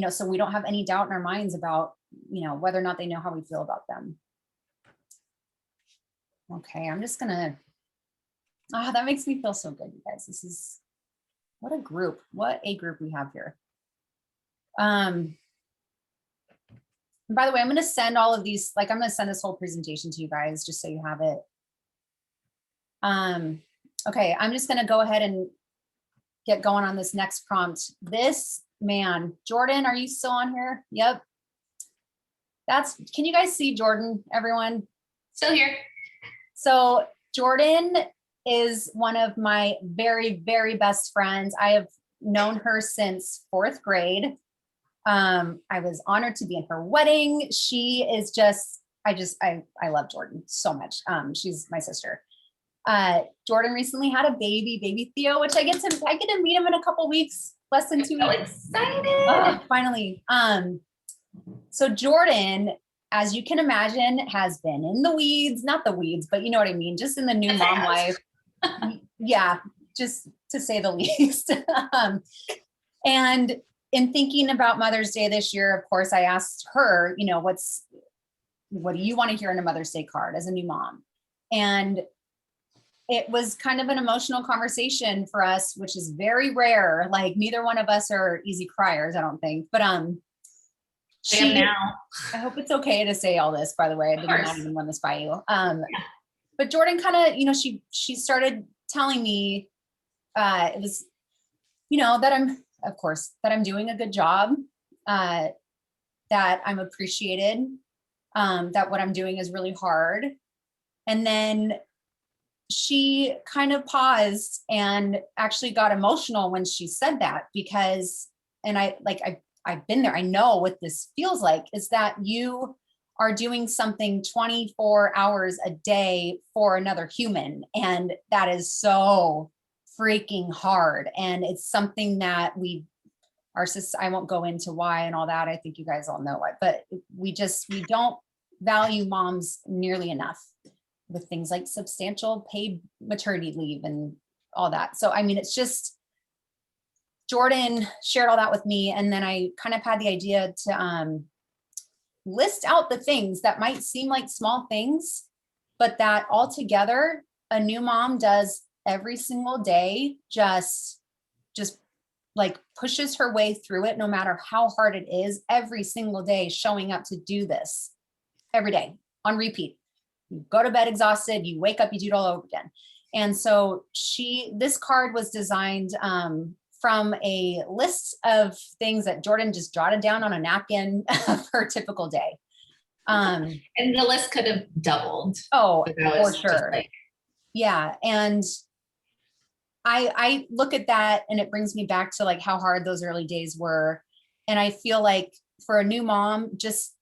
so we don't have any doubt in our minds about, whether or not they know how we feel about them. Okay. I'm just gonna, that makes me feel so good, you guys. This is, what a group we have here. And by the way, I'm going to send all of these, like I'm going to send this whole presentation to you guys just so you have it. Okay, I'm just going to go ahead and get going on this next prompt. This man, Jordan, are you still on here? Yep. Can you guys see Jordan, everyone? Still here. So Jordan is one of my very, very best friends. I have known her since 4th grade. I was honored to be in her wedding. She is just, I love Jordan so much. She's my sister. Jordan recently had a baby Theo, which I get to meet him in a couple weeks, less than 2 weeks. Excited. Finally. So Jordan, as you can imagine, has been in the weeds, not the weeds, but you know what I mean, just in the new mom life. Yeah, just to say the least. And in thinking about Mother's Day this year, of course, I asked her, you know, what do you want to hear in a Mother's Day card as a new mom? And it was kind of an emotional conversation for us, which is very rare. Like neither one of us are easy criers, I don't think. But I am now. I hope it's okay to say all this, by the way. I did not even run this by you. But Jordan kind of, you know, she started telling me it was, you know, that I'm doing a good job, that I'm appreciated, that what I'm doing is really hard. And then she kind of paused and actually got emotional when she said that, because, and I've been there. I know what this feels like, is that you are doing something 24 hours a day for another human. And that is so freaking hard. And it's something that I won't go into why and all that. I think you guys all know why, but we don't value moms nearly enough with things like substantial paid maternity leave and all that. So, I mean, it's just, Jordan shared all that with me. And then I kind of had the idea to list out the things that might seem like small things, but that altogether a new mom does every single day, just like pushes her way through it, no matter how hard it is, every single day, showing up to do this every day on repeat. You go to bed exhausted, you wake up, you do it all over again. And so this card was designed from a list of things that Jordan just jotted down on a napkin for a typical day. And the list could have doubled. Oh, But that for was just sure. like- Yeah. And I look at that and it brings me back to like how hard those early days were. And I feel like for a new mom, just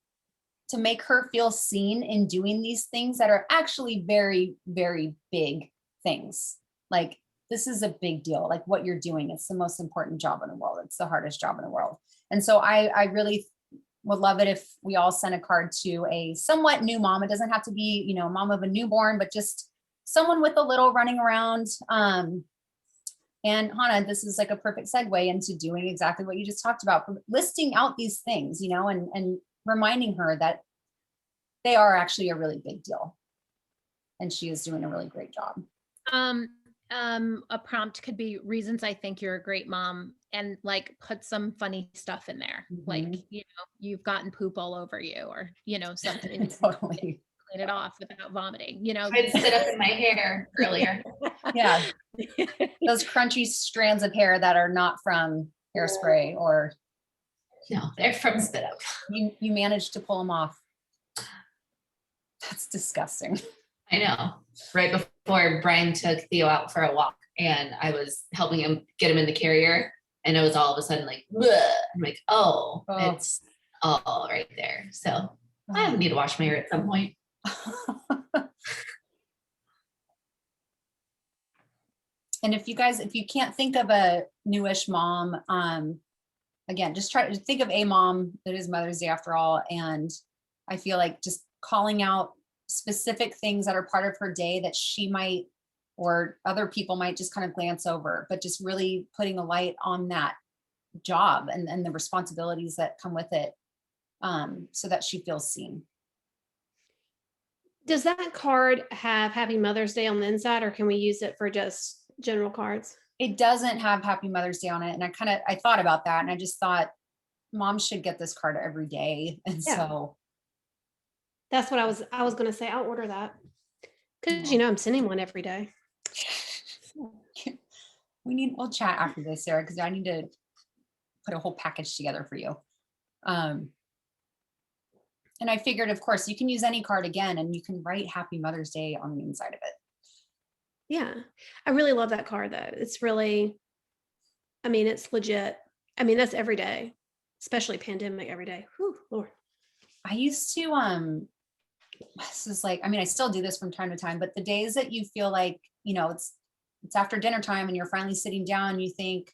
to make her feel seen in doing these things that are actually very, very big things. Like, this is a big deal. Like what you're doing, it's the most important job in the world. It's the hardest job in the world. And so I really would love it if we all sent a card to a somewhat new mom. It doesn't have to be, you know, mom of a newborn, but just someone with a little running around. And Hannah, this is like a perfect segue into doing exactly what you just talked about, listing out these things, you know, and reminding her that they are actually a really big deal. And she is doing a really great job. A prompt could be reasons I think you're a great mom, and like put some funny stuff in there. Like, you know, you've gotten poop all over you, or, you know, something. Totally. Clean it off without vomiting, you know. I'd sit up in my hair earlier. Yeah. Those crunchy strands of hair that are not from hairspray, or No, they're from spit up. you managed to pull them off. That's disgusting. I know. Right before Brian took Theo out for a walk, and I was helping him get him in the carrier, and it was all of a sudden like, bleh. I'm like, oh, it's all right there. So I need to wash my hair at some point. And if you can't think of a newish mom, again, just try to think of a mom. That is Mother's Day after all. And I feel like just calling out specific things that are part of her day that she might, or other people might just kind of glance over, but just really putting a light on that job and the responsibilities that come with it, so that she feels seen. Does that card have Happy Mother's Day on the inside, or can we use it for just general cards? It doesn't have Happy Mother's Day on it. And I thought about that, and I just thought moms should get this card every day. And so that's what I was going to say. I'll order that, because you know I'm sending one every day. We'll chat after this, Sarah, because I need to put a whole package together for you. And I figured, of course, you can use any card again, and you can write Happy Mother's Day on the inside of it. Yeah, I really love that card though. It's really, I mean, it's legit. I mean, that's every day. especially pandemic every day. Whew, Lord. I used to, this is like, I mean, I still do this from time to time, but the days that you feel like, it's after dinner time and you're finally sitting down, you think,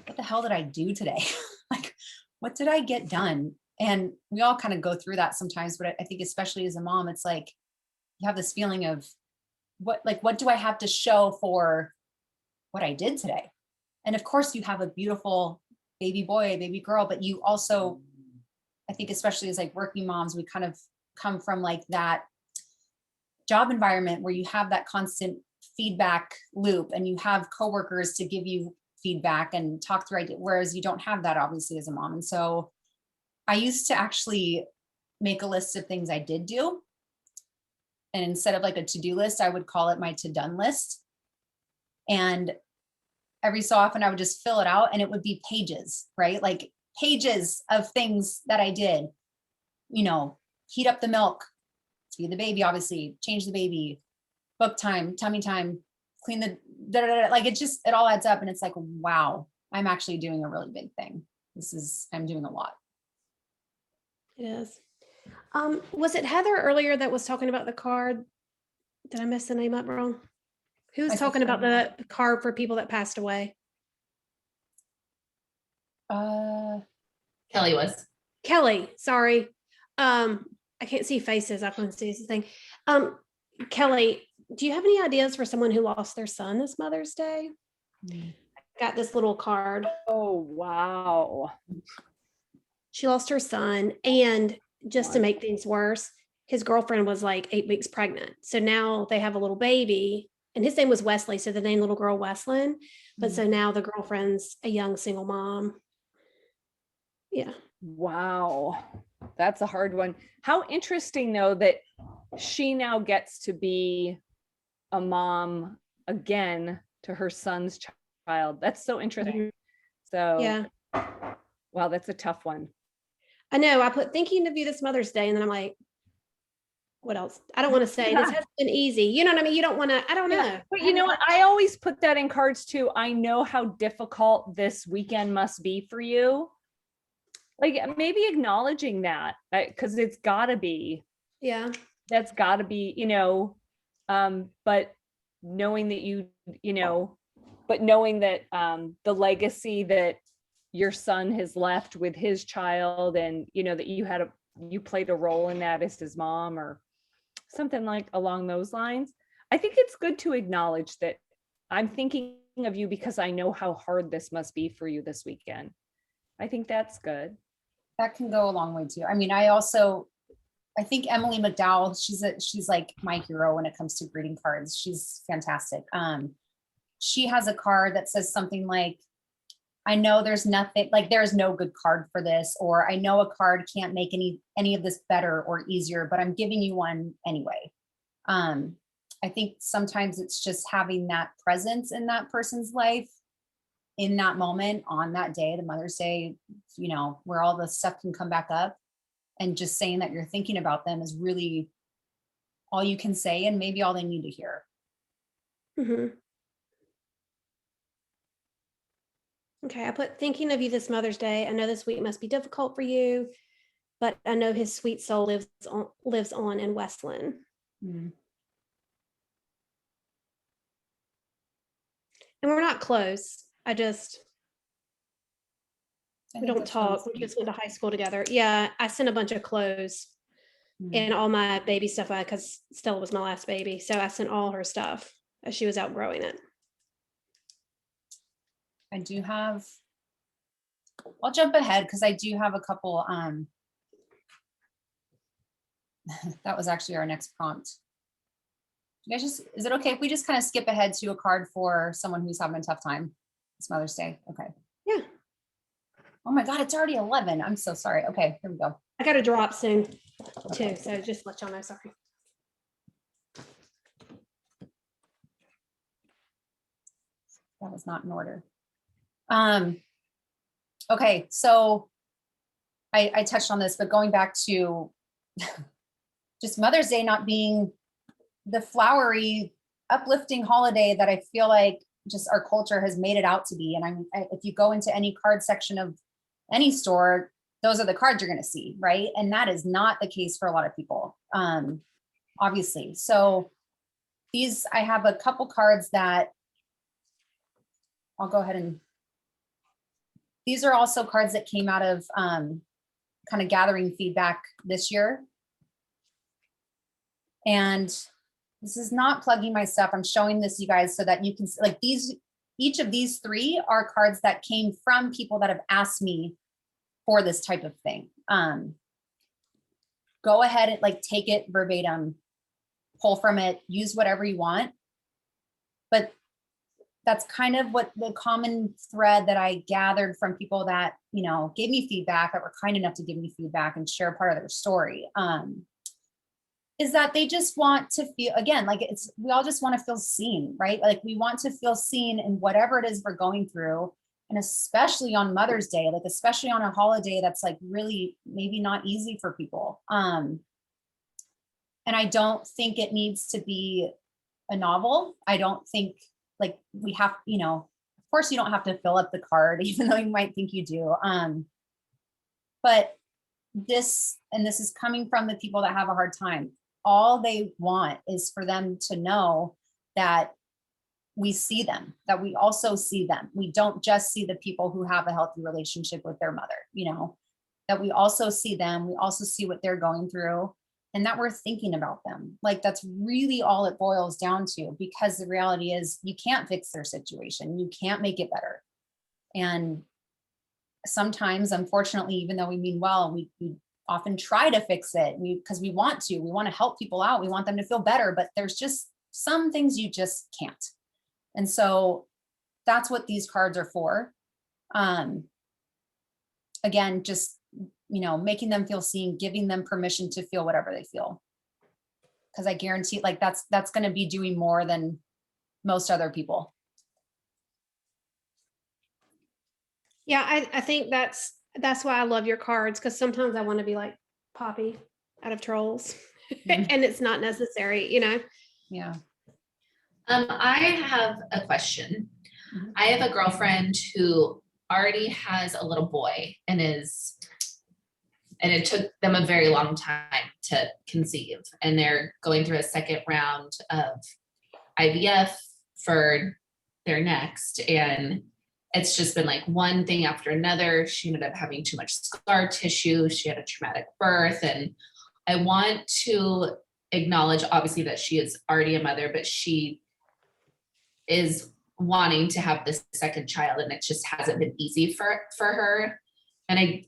what the hell did I do today? Like, what did I get done? And we all kind of go through that sometimes, but I think especially as a mom, it's like, you have this feeling of what do I have to show for what I did today? And of course you have a beautiful baby boy, baby girl, but you also, I think especially as like working moms, we kind of come from like that job environment where you have that constant feedback loop and you have coworkers to give you feedback and talk through ideas, whereas you don't have that obviously as a mom. And so I used to actually make a list of things I did do. And instead of like a to-do list, I would call it my to-done list. And every so often I would just fill it out and it would be pages, right? Like pages of things that I did, heat up the milk, feed the baby, obviously, change the baby, book time, tummy time, clean the, like it all adds up. And it's like, wow, I'm actually doing a really big thing. I'm doing a lot. It is. Was it Heather earlier that was talking about the card? Did I mess the name up wrong? Who was talking about the card for people that passed away? Kelly was. Kelly, sorry. I can't see faces. I couldn't see this thing. Kelly, do you have any ideas for someone who lost their son this Mother's Day? Got this little card. Oh, wow. She lost her son, and just to make things worse, his girlfriend was like 8 weeks pregnant. So now they have a little baby, and his name was Wesley. So they named little girl Weslyn. But so now the girlfriend's a young single mom. Yeah. Wow. That's a hard one. How interesting though, that she now gets to be a mom again to her son's child. That's so interesting. So yeah. Wow, that's a tough one. I know. I put thinking of you this Mother's Day, and then I'm like, what else? I don't want to say this has been easy. You know what I mean? You don't want to, I don't know. But you know what? I always put that in cards too. I know how difficult this weekend must be for you. Like maybe acknowledging that, because it's gotta be. Yeah. That's gotta be, but knowing that knowing that the legacy that your son has left with his child, and that you played a role in that as his mom or something like along those lines. I think it's good to acknowledge that I'm thinking of you because I know how hard this must be for you this weekend. I think that's good. That can go a long way too. I mean, I think Emily McDowell, she's like my hero when it comes to greeting cards. She's fantastic. She has a card that says something like, I know there's nothing, like there's no good card for this, or I know a card can't make any of this better or easier, but I'm giving you one anyway. I think sometimes it's just having that presence in that person's life in that moment, on that day, the Mother's Day, where all the stuff can come back up, and just saying that you're thinking about them is really all you can say, and maybe all they need to hear. Mm-hmm. Okay, I put thinking of you this Mother's Day. I know this week must be difficult for you, but I know his sweet soul lives on in Westland. Mm-hmm. And we're not close. We don't talk. We just went to high school together. Yeah, I sent a bunch of clothes and all my baby stuff because Stella was my last baby. So I sent all her stuff as she was outgrowing it. I do have, I'll jump ahead because I do have a couple, that was actually our next prompt. You guys is it okay if we just kind of skip ahead to a card for someone who's having a tough time? It's Mother's Day. Okay. Yeah. Oh my God, it's already 11. I'm so sorry. Okay, here we go. I got to drop soon too. So just let y'all know, sorry. That was not in order. Okay, so I touched on this, but going back to just Mother's Day not being the flowery, uplifting holiday that I feel like just our culture has made it out to be. And if you go into any card section of any store, those are the cards you're going to see, right? And that is not the case for a lot of people, obviously. So these, I have a couple cards that I'll go ahead and, these are also cards that came out of kind of gathering feedback this year. And this is not plugging my stuff. I'm showing this you guys so that you can like these, each of these three are cards that came from people that have asked me for this type of thing. Go ahead and like take it verbatim, pull from it, use whatever you want. But that's kind of what the common thread that I gathered from people that, you know, gave me feedback, that were kind enough to give me feedback and share part of their story. Is that they just want to feel, again, like it's, we all just want to feel seen, right? Like we want to feel seen in whatever it is we're going through. And especially on Mother's Day, like especially on a holiday that's like really maybe not easy for people. And I don't think it needs to be a novel. I don't think like we have, you know, of course you don't have to fill up the card, even though you might think you do. But this, and this is coming from the people that have a hard time, all they want is for them to know that we see them, that we also see them. We don't just see the people who have a healthy relationship with their mother, you know, that we also see them, we also see what they're going through, and that we're thinking about them. Like that's really all it boils down to, because the reality is you can't fix their situation. You can't make it better. And sometimes, unfortunately, even though we mean well, we often try to fix it because we want to help people out. We want them to feel better, but there's just some things you just can't. And so that's what these cards are for. Again, just, you know, making them feel seen, giving them permission to feel whatever they feel. Because I guarantee like that's going to be doing more than most other people. Yeah, I think that's why I love your cards, because sometimes I want to be like Poppy out of Trolls and it's not necessary, you know? Yeah. I have a question. I have a girlfriend who already has a little boy and it took them a very long time to conceive, and they're going through a second round of IVF for their next. And it's just been like one thing after another. She ended up having too much scar tissue. She had a traumatic birth. And I want to acknowledge, obviously, that she is already a mother, but she is wanting to have this second child, and it just hasn't been easy for her. And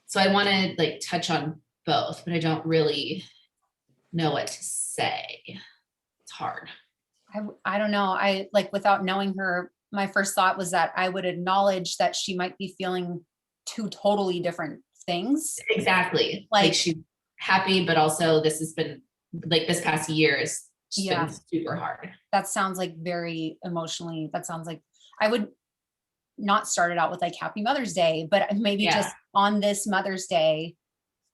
so I want to like touch on both, but I don't really know what to say. It's hard. I don't know. I like, without knowing her, my first thought was that I would acknowledge that she might be feeling two totally different things. Exactly. Like she's happy, but also this has been like this past year has been super hard. That sounds like very emotionally, that sounds like I would not start it out with like Happy Mother's Day, but maybe just on this Mother's Day,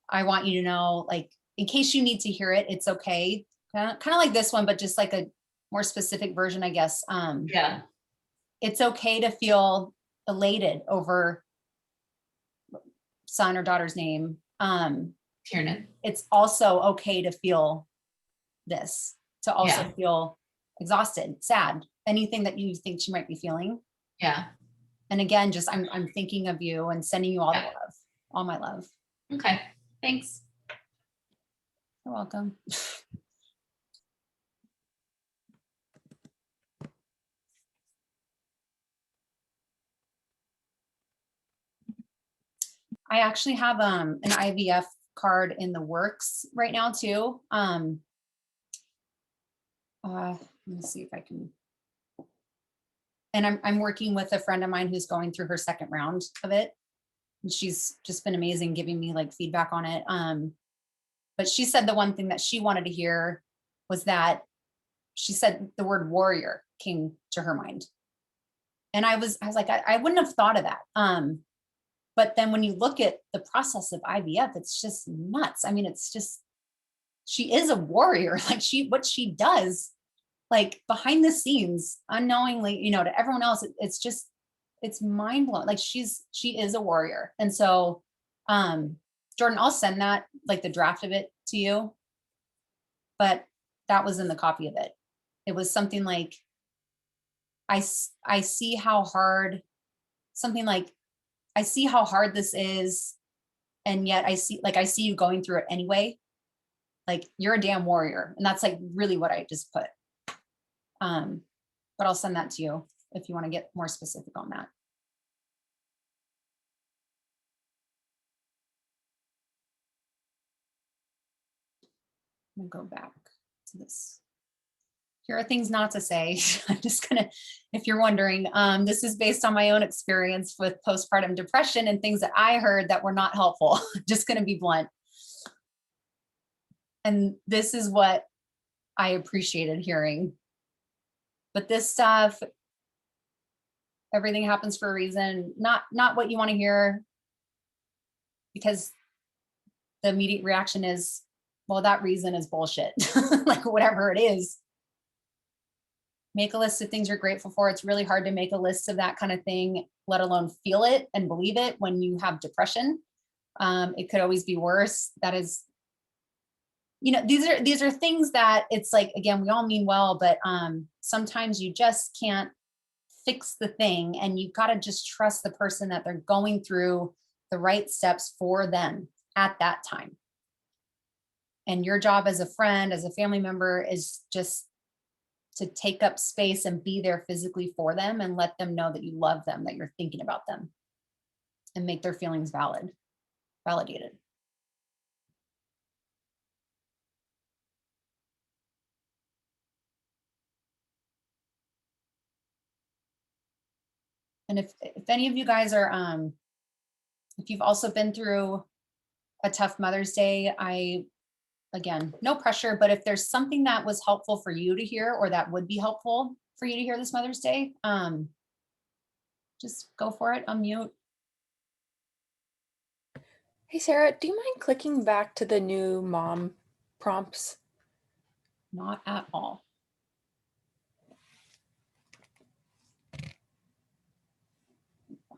I want you to know, like, in case you need to hear it, it's okay. Kind of like this one, but just like a more specific version, I guess. It's okay to feel elated over son or daughter's name. Tiernan. It's also okay to feel this, to also feel exhausted, sad, anything that you think she might be feeling. Yeah. And again, just I'm thinking of you and sending you all the love, all my love. Okay. Thanks. You're welcome. I actually have an IVF card in the works right now too. Let me see if I can. And I'm working with a friend of mine who's going through her second round of it. And she's just been amazing giving me like feedback on it. But she said the one thing that she wanted to hear was that she said the word warrior came to her mind. And I was like, I wouldn't have thought of that. But then when you look at the process of IVF, it's just nuts. I mean, it's just, she is a warrior. Like what she does, like behind the scenes, unknowingly, you know, to everyone else, it's it's mind blowing. Like she is a warrior. And so, Jordan, I'll send that, like the draft of it to you, but that was in the copy of it. It was something like, I see how hard, something like, I see how hard this is. And yet I see you going through it anyway. Like you're a damn warrior. And that's like really what I just put. But I'll send that to you if you want to get more specific on that. I'm gonna go back to this. Here are things not to say. I'm just gonna, if you're wondering, this is based on my own experience with postpartum depression and things that I heard that were not helpful. Just gonna be blunt. And this is what I appreciated hearing. But this stuff, everything happens for a reason, not what you want to hear, because the immediate reaction is, well, that reason is bullshit. Like whatever it is. Make a list of things you're grateful for. It's really hard to make a list of that kind of thing, let alone feel it and believe it when you have depression. It could always be worse. That is, you know, these are things that it's like, again, we all mean well, but sometimes you just can't fix the thing, and you've got to just trust the person that they're going through the right steps for them at that time. And your job as a friend, as a family member, is just to take up space and be there physically for them and let them know that you love them, that you're thinking about them, and make their feelings validated. And if any of you guys are, if you've also been through a tough Mother's Day, again, no pressure, but if there's something that was helpful for you to hear, or that would be helpful for you to hear this Mother's Day, just go for it, unmute. Hey, Sarah, do you mind clicking back to the new mom prompts? Not at all.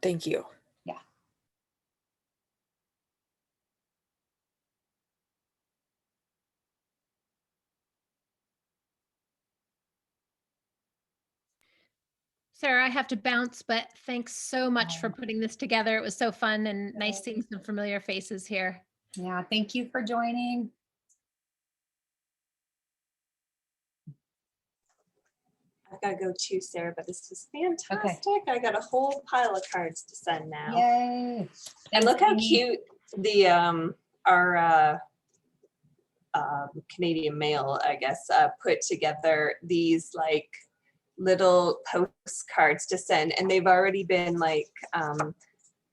Thank you. Yeah. Sarah, I have to bounce, but thanks so much for putting this together. It was so fun and nice seeing some familiar faces here. Yeah, thank you for joining. I've got to go too, Sarah, but this was fantastic. Okay. I got a whole pile of cards to send now. Yay. And look how cute the our Canadian Mail, I guess, put together these like little postcards to send, and they've already been like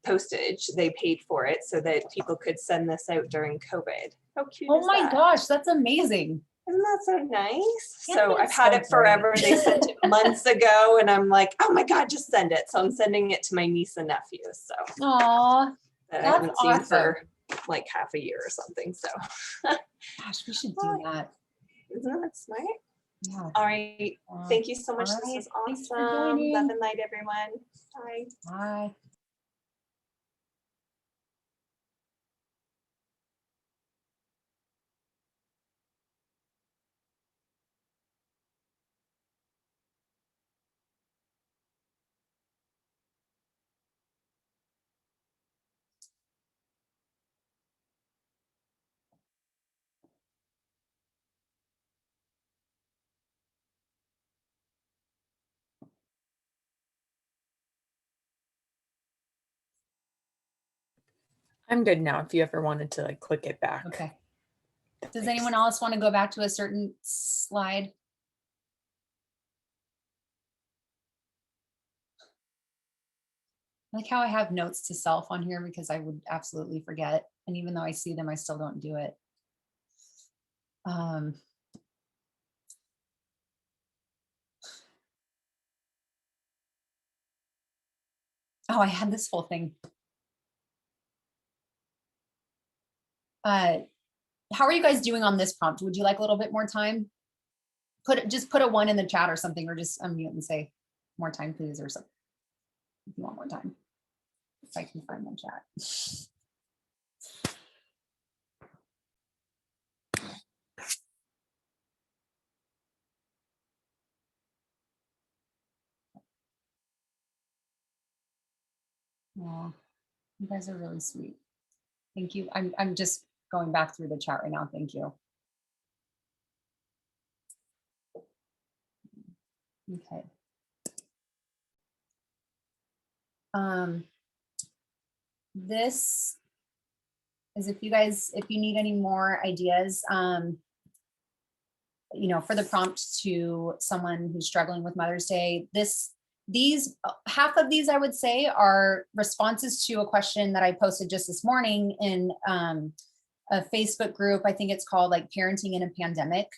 postage. They paid for it so that people could send this out during COVID. How cute is that? Oh my gosh, that's amazing. Isn't that so nice? Yeah, so I've had it forever. They sent it months ago, and I'm like, oh my God, just send it. So I'm sending it to my niece and nephew. So Aw, that I haven't seen for like half a year or something. So gosh, we should do that. Isn't that smart? Yeah. All right. Thank you so much. This was awesome. Love and light, everyone. Bye. Bye. I'm good now if you ever wanted to like click it back. Okay. Does anyone else want to go back to a certain slide? I like how I have notes to self on here because I would absolutely forget. And even though I see them, I still don't do it. Oh, I had this whole thing. How are you guys doing on this prompt? Would you like a little bit more time? Just put a 1 in the chat or something, or just unmute and say more time, please, or something. if you want more time. If I can find the chat. Yeah, you guys are really sweet. Thank you. I'm just going back through the chat right now. Thank you. Okay. This is if you need any more ideas, you know, for the prompt to someone who's struggling with Mother's Day, these half of these I would say are responses to a question that I posted just this morning in a Facebook group. I think it's called like Parenting in a Pandemic.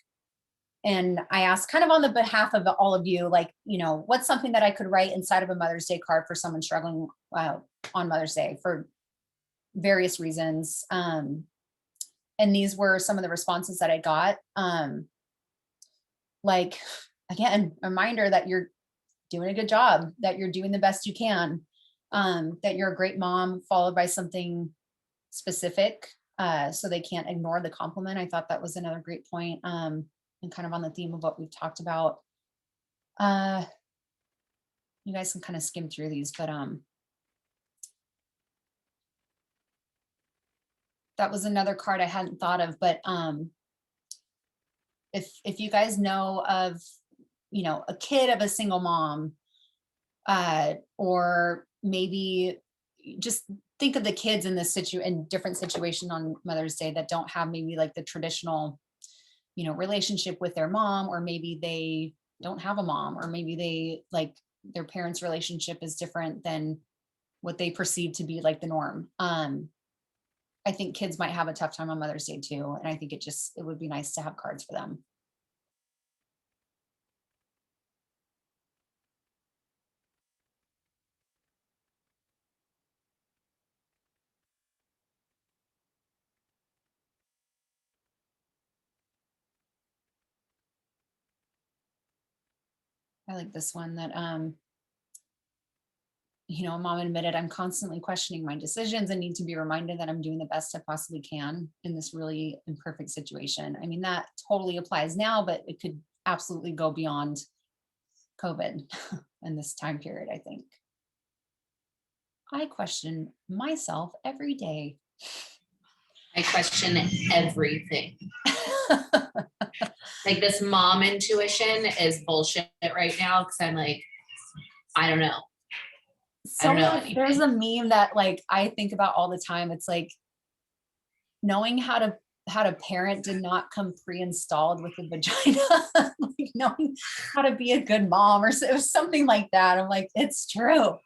And I asked kind of on the behalf of all of you, like, you know, what's something that I could write inside of a Mother's Day card for someone struggling on Mother's Day for various reasons. And these were some of the responses that I got. Like, again, a reminder that you're doing a good job, that you're doing the best you can, that you're a great mom, followed by something specific, so they can't ignore the compliment. I thought that was another great point, and kind of on the theme of what we've talked about. You guys can kind of skim through these, but that was another card I hadn't thought of, but if you guys know of, you know, a kid of a single mom, or maybe just think of the kids in this in different situation on Mother's Day that don't have maybe like the traditional, you know, relationship with their mom, or maybe they don't have a mom, or maybe they like their parents' relationship is different than what they perceive to be like the norm. I think kids might have a tough time on Mother's Day too. And I think it would be nice to have cards for them. I like this one that, you know, mom admitted, I'm constantly questioning my decisions and need to be reminded that I'm doing the best I possibly can in this really imperfect situation. I mean, that totally applies now, but it could absolutely go beyond COVID in this time period, I think. I question myself every day. I question everything. Like this mom intuition is bullshit right now, because I'm like, I don't know. So there's a meme that like I think about all the time. It's like knowing how to parent did not come pre-installed with a vagina. Like knowing how to be a good mom, or it was something like that. I'm like, it's true.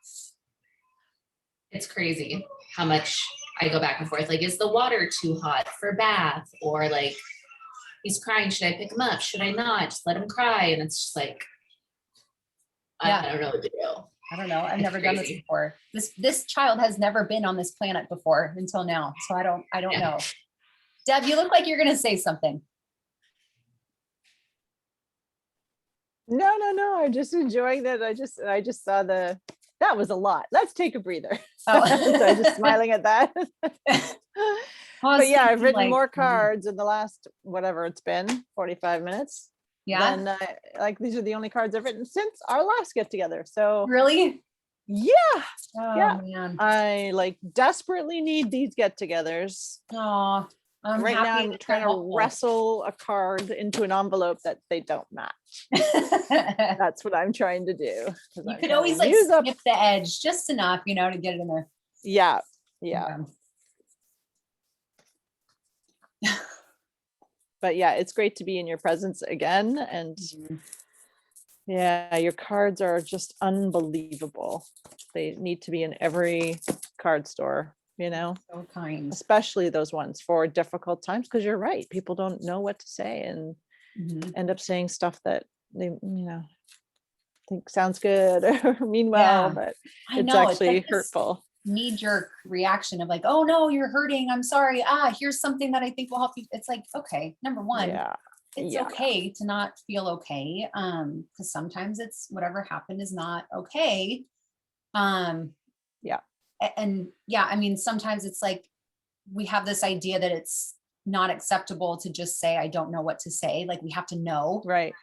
It's crazy how much I go back and forth. Like, is the water too hot for bath? Or like, he's crying, should I pick him up? Should I not? Just let him cry. And it's just like, yeah. I don't know what to do. I don't know. I've never done this before. This child has never been on this planet before until now. So I don't know. Deb, you look like you're going to say something. No. I'm just enjoying that. I just saw that was a lot. Let's take a breather. Oh. So I'm just smiling at that. But yeah, I've written more cards in the last, whatever it's been, 45 minutes. Yeah. And like these are the only cards I've written since our last get together. So really? Yeah. Oh, yeah. Man. I like desperately need these get-togethers. Oh, right now I'm trying to wrestle a card into an envelope that they don't match. That's what I'm trying to do. You could always like skip the edge just enough, you know, to get it in there. Yeah. But yeah, it's great to be in your presence again. And yeah, your cards are just unbelievable. They need to be in every card store, you know, so kind, especially those ones for difficult times, because you're right, people don't know what to say and end up saying stuff that they, you know, think sounds good or mean well, but it's actually like hurtful. Knee-jerk reaction of like, oh no, you're hurting, I'm sorry, here's something that I think will help you. It's like, okay, number one, it's okay to not feel okay, because sometimes it's whatever happened is not okay, Yeah. And yeah, I mean, sometimes it's like, we have this idea that it's not acceptable to just say, I don't know what to say. Like we have to know. Right.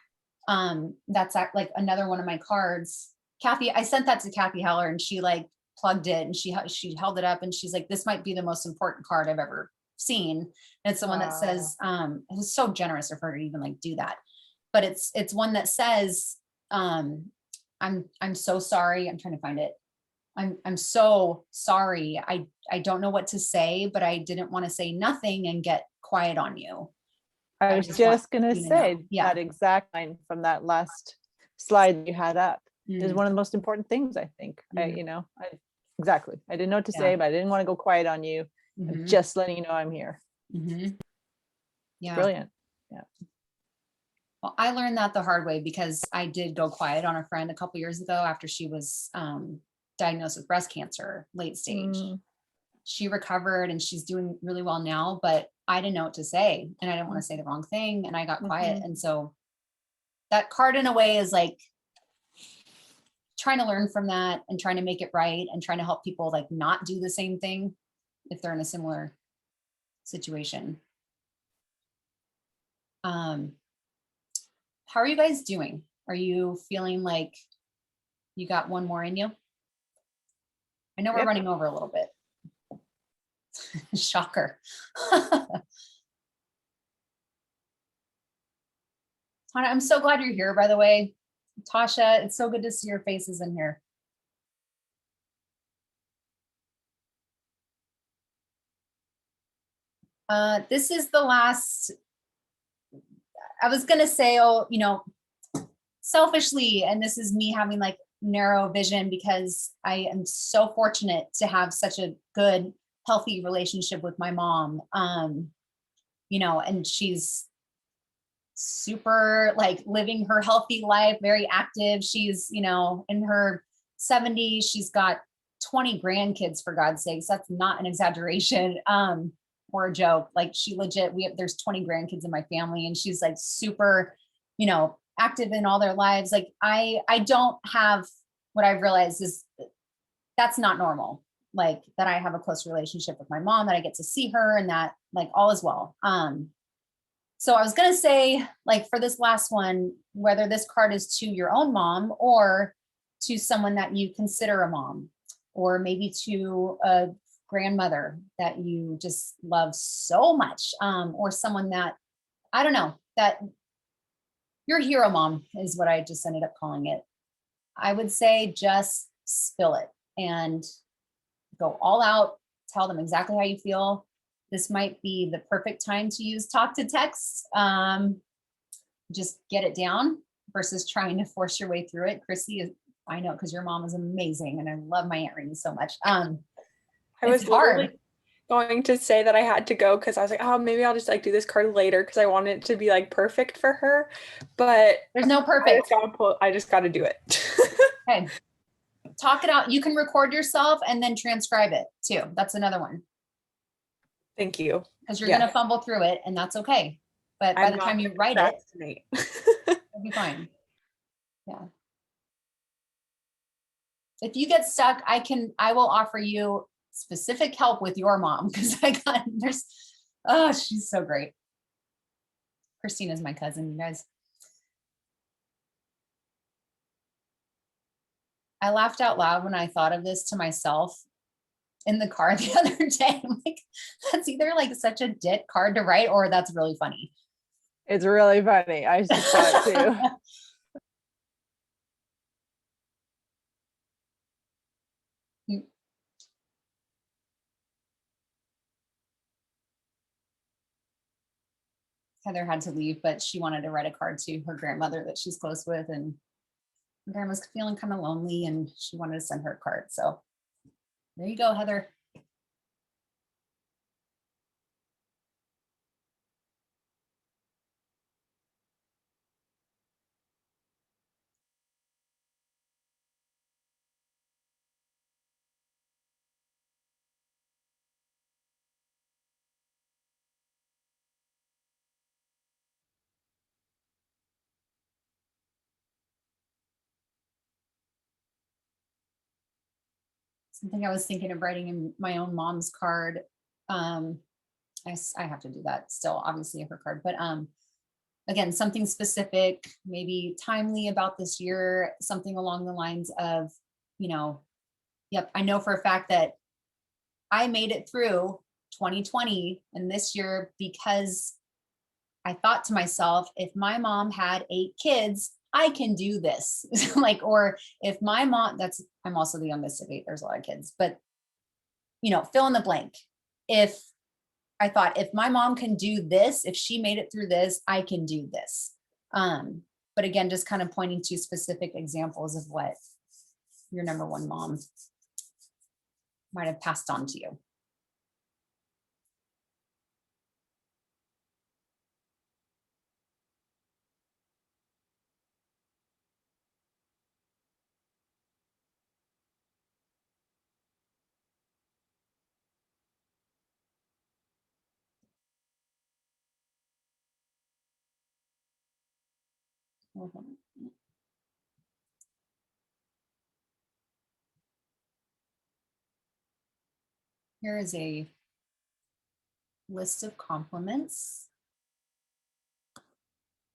That's like another one of my cards. Kathy, I sent that to Kathy Heller and she like plugged it and she held it up and she's like, this might be the most important card I've ever seen. And it's the one that says, it was so generous of her to even like do that. But it's one that says, I'm so sorry. I'm trying to find it. I'm so sorry. I don't know what to say, but I didn't want to say nothing and get quiet on you. I was just going to say that exact line from that last slide you had up is one of the most important things, I think. Exactly. I didn't know what to say, but I didn't want to go quiet on you. I'm just letting you know I'm here. Yeah. Brilliant. Yeah. Well, I learned that the hard way because I did go quiet on a friend a couple years ago after she was diagnosed with breast cancer, late stage. She recovered and she's doing really well now, but I didn't know what to say and I didn't want to say the wrong thing and I got quiet. And so that card in a way is like trying to learn from that and trying to make it right and trying to help people like not do the same thing if they're in a similar situation. How are you guys doing? Are you feeling like you got one more in you? I know we're running over a little bit. Shocker. Tana, I'm so glad you're here, by the way. Tasha, it's so good to see your faces in here. This is the last, I was going to say, selfishly, and this is me having like narrow vision because I am so fortunate to have such a good, healthy relationship with my mom. And she's super like living her healthy life, very active. She's, in her 70s, she's got 20 grandkids, for God's sakes. That's not an exaggeration or a joke. Like she legit, there's 20 grandkids in my family and she's like super, active in all their lives. Like I don't have, what I've realized is that's not normal. Like that I have a close relationship with my mom, that I get to see her and that like all is well. So I was going to say, like, for this last one, whether this card is to your own mom or to someone that you consider a mom, or maybe to a grandmother that you just love so much, or someone that, I don't know, that your hero mom is what I just ended up calling it. I would say just spill it and go all out, tell them exactly how you feel. This might be the perfect time to use talk to text. Just get it down versus trying to force your way through it. Chrissy, I know, because your mom is amazing and I love my Aunt Rini so much. I was hard. Going to say that I had to go because I was like, oh, maybe I'll just like do this card later because I want it to be like perfect for her. But there's no perfect. I just got to do it. Okay. Talk it out. You can record yourself and then transcribe it too. That's another one. Thank you. Because you're going to fumble through it and that's okay. But by the time you write it, it'll be fine. Yeah. If you get stuck, I will offer you specific help with your mom because she's so great. Christina's my cousin, you guys. I laughed out loud when I thought of this to myself in the car the other day. I'm like, that's either like such a dick card to write or that's really funny. It's really funny. I just thought too. Heather had to leave, but she wanted to write a card to her grandmother that she's close with, and her grandma's feeling kind of lonely and she wanted to send her a card. So there you go, Heather. something I was thinking of writing in my own mom's card. I have to do that still, obviously, her card, but again, something specific, maybe timely about this year, something along the lines of, you know, yep, I know for a fact that I made it through 2020 and this year because I thought to myself, if my mom had 8 kids, I can do this. Like, or if my mom, I'm also the youngest of 8, there's a lot of kids, but you know, fill in the blank. If I thought, if my mom can do this, if she made it through this, I can do this. But again, just kind of pointing to specific examples of what your number one mom might have passed on to you. Here is a list of compliments.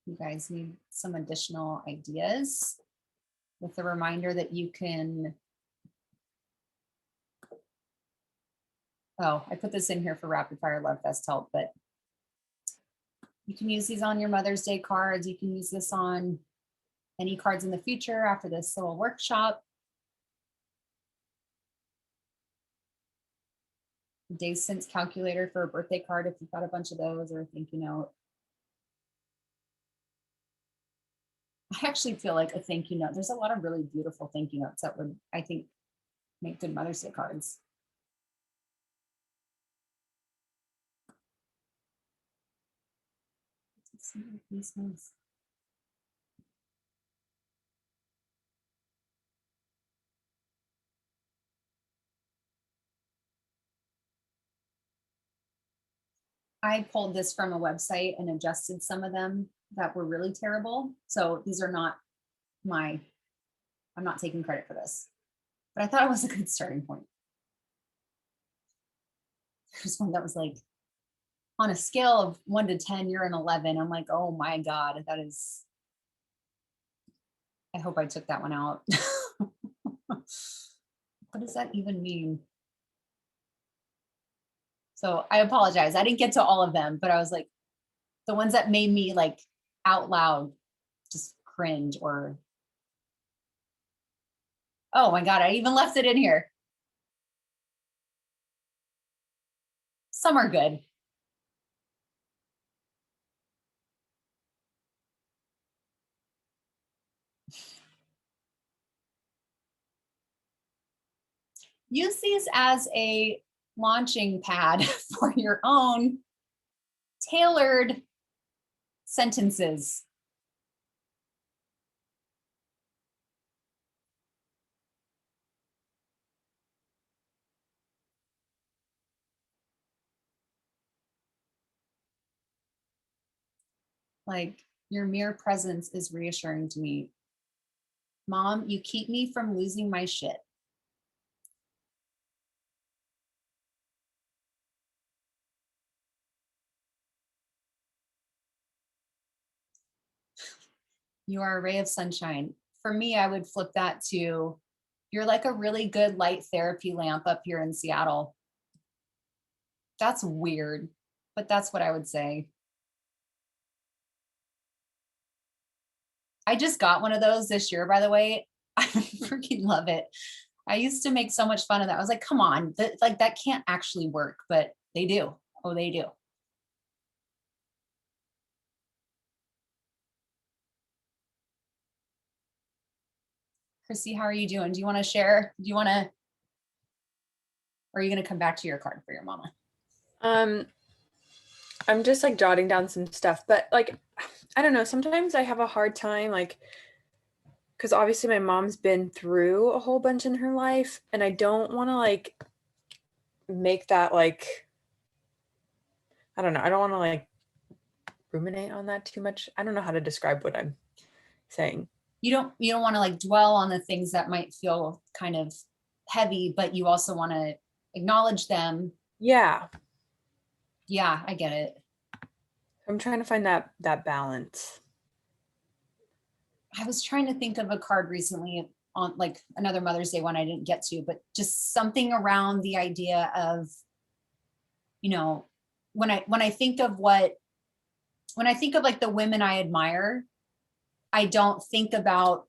You guys need some additional ideas with the reminder that you can, oh, I put this in here for Rapid Fire Love Fest help, but you can use these on your Mother's Day cards. You can use this on any cards in the future after this little workshop. Days since calculator for a birthday card if you've got a bunch of those, or a thank you note. I actually feel like a thank you note. There's a lot of really beautiful thank you notes that would, I think, make good Mother's Day cards. Let's see what this is. I pulled this from a website and adjusted some of them that were really terrible. So these are not I'm not taking credit for this, but I thought it was a good starting point. There's one that was like, on a scale of 1 to 10, you're an 11. I'm like, oh my God, that is, I hope I took that one out. What does that even mean? So I apologize. I didn't get to all of them, but I was like, the ones that made me like out loud just cringe, or, oh my God, I even left it in here. Some are good. Use these as a launching pad for your own tailored sentences. Like, your mere presence is reassuring to me. Mom, you keep me from losing my shit. You are a ray of sunshine. For me, I would flip that to, you're like a really good light therapy lamp up here in Seattle. That's weird, but that's what I would say. I just got one of those this year, by the way. I freaking love it. I used to make so much fun of that. I was like, come on, like that can't actually work, but they do. Oh, they do. Chrissy, how are you doing? Do you want to share? Do you want to, or are you going to come back to your card for your mama? I'm just like jotting down some stuff, but like, I don't know, sometimes I have a hard time, like, because obviously my mom's been through a whole bunch in her life, and I don't want to like make that like, I don't know, I don't want to like ruminate on that too much. I don't know how to describe what I'm saying. You don't want to like dwell on the things that might feel kind of heavy, but you also want to acknowledge them. Yeah. Yeah, I get it. I'm trying to find that balance. I was trying to think of a card recently on like another Mother's Day one I didn't get to, but just something around the idea of, you know, when I think of like the women I admire, I don't think about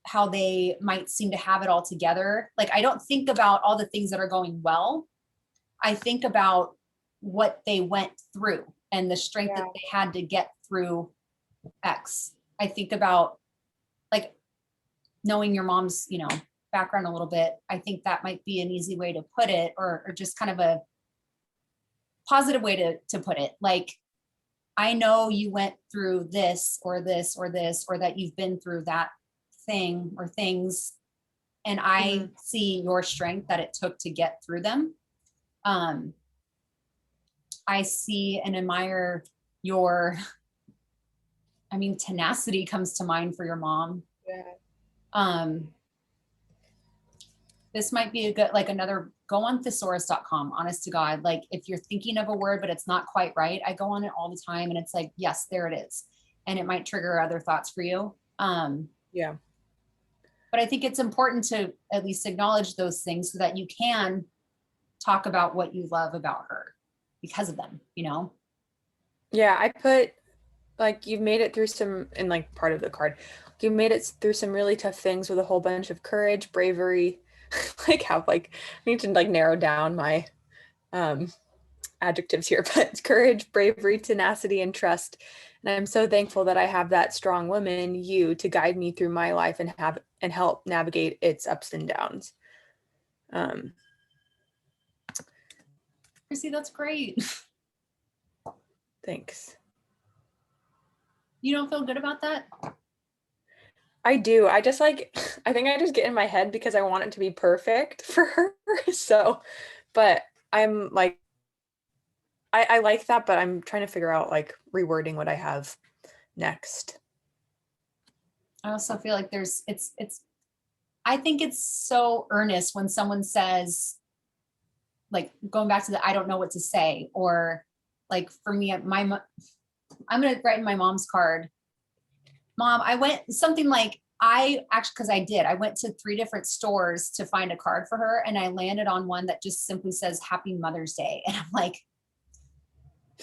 how they might seem to have it all together. Like, I don't think about all the things that are going well. I think about what they went through and the strength that they had to get through X. I think about like knowing your mom's, you know, background a little bit. I think that might be an easy way to put it, or just kind of a positive way to put it. Like, I know you went through this or this or this, or that you've been through that thing or things. And I see your strength that it took to get through them. I see and admire your, I mean, tenacity comes to mind for your mom. Yeah. This might be a good, like another, go on thesaurus.com, honest to God. Like if you're thinking of a word, but it's not quite right, I go on it all the time and it's like, yes, there it is. And it might trigger other thoughts for you. Yeah. But I think it's important to at least acknowledge those things so that you can talk about what you love about her because of them, you know? Yeah, I put like you've made it through some, in like part of the card, you made it through some really tough things with a whole bunch of courage, bravery, like I need to like narrow down my adjectives here, but courage, bravery, tenacity, and trust. And I'm so thankful that I have that strong woman, you, to guide me through my life and help navigate its ups and downs. Chrissy, that's great. Thanks. You don't feel good about that? I do. I think I just get in my head because I want it to be perfect for her. So, but I'm like, I like that, but I'm trying to figure out like rewording what I have next. I also feel like I think it's so earnest when someone says, like going back to the, I don't know what to say, or like for me, I'm going to write in my mom's card, Mom, I went something like, because I went to 3 different stores to find a card for her. And I landed on one that just simply says Happy Mother's Day. And I'm like,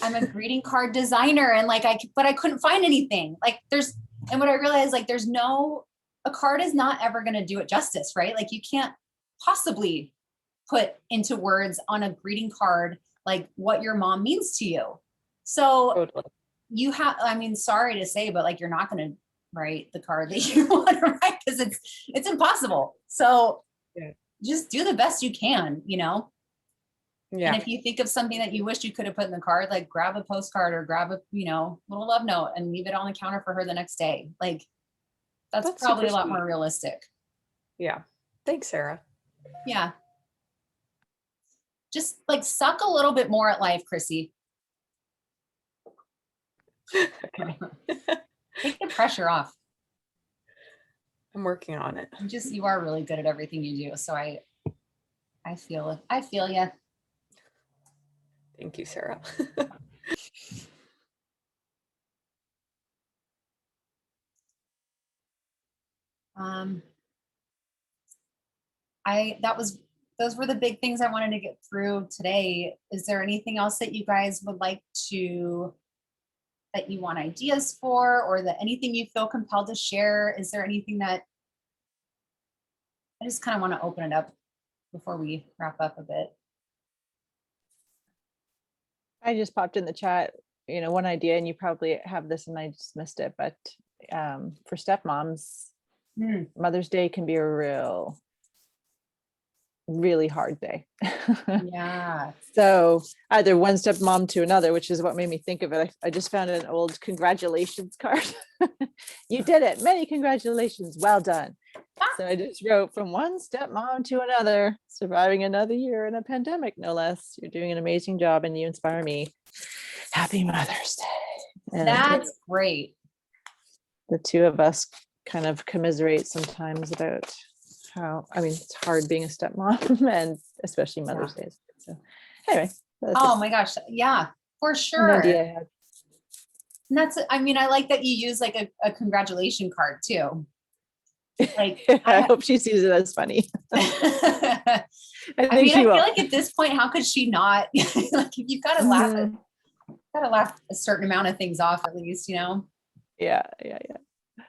I'm a greeting card designer. And like, but I couldn't find anything like and what I realized, like, a card is not ever going to do it justice, right? Like you can't possibly put into words on a greeting card, like what your mom means to you. So Totally. you have, I mean, sorry to say, but like, you're not going to write the card that you want to write because it's impossible. So just do the best you can, you know? Yeah. And if you think of something that you wish you could have put in the card, like grab a postcard or grab a, you know, little love note and leave it on the counter for her the next day. Like that's probably a lot more realistic. Yeah. Thanks, Sarah. Yeah. Just like suck a little bit more at life, Chrissy. Okay. Take the pressure off. I'm working on it. You are really good at everything you do. So I feel you. Thank you, Sarah. Those were the big things I wanted to get through today. Is there anything else that you guys would like that you want ideas for, or that anything you feel compelled to share? Is there anything that I just kind of want to open it up before we wrap up a bit? I just popped in the chat, one idea, and you probably have this and I just missed it, but for stepmoms, Mother's Day can be a really hard day. Yeah. So either one stepmom to another, which is what made me think of it. I just found an old congratulations card. You did it. Many congratulations. Well done. So I just wrote, from one stepmom to another, surviving another year in a pandemic, no less. You're doing an amazing job and you inspire me. Happy Mother's Day. And that's great. The two of us kind of commiserate sometimes about how, I mean, it's hard being a stepmom and especially Mother's Day. So anyway. Oh my gosh. Yeah, for An sure. idea I had. And that's, I mean, I like that you use like a congratulation card too. Like, I hope she sees it as funny. I think mean, she I feel will. like at this point, how could she not? Like, you've got to laugh at, gotta laugh a certain amount of things off at least, you know? Yeah.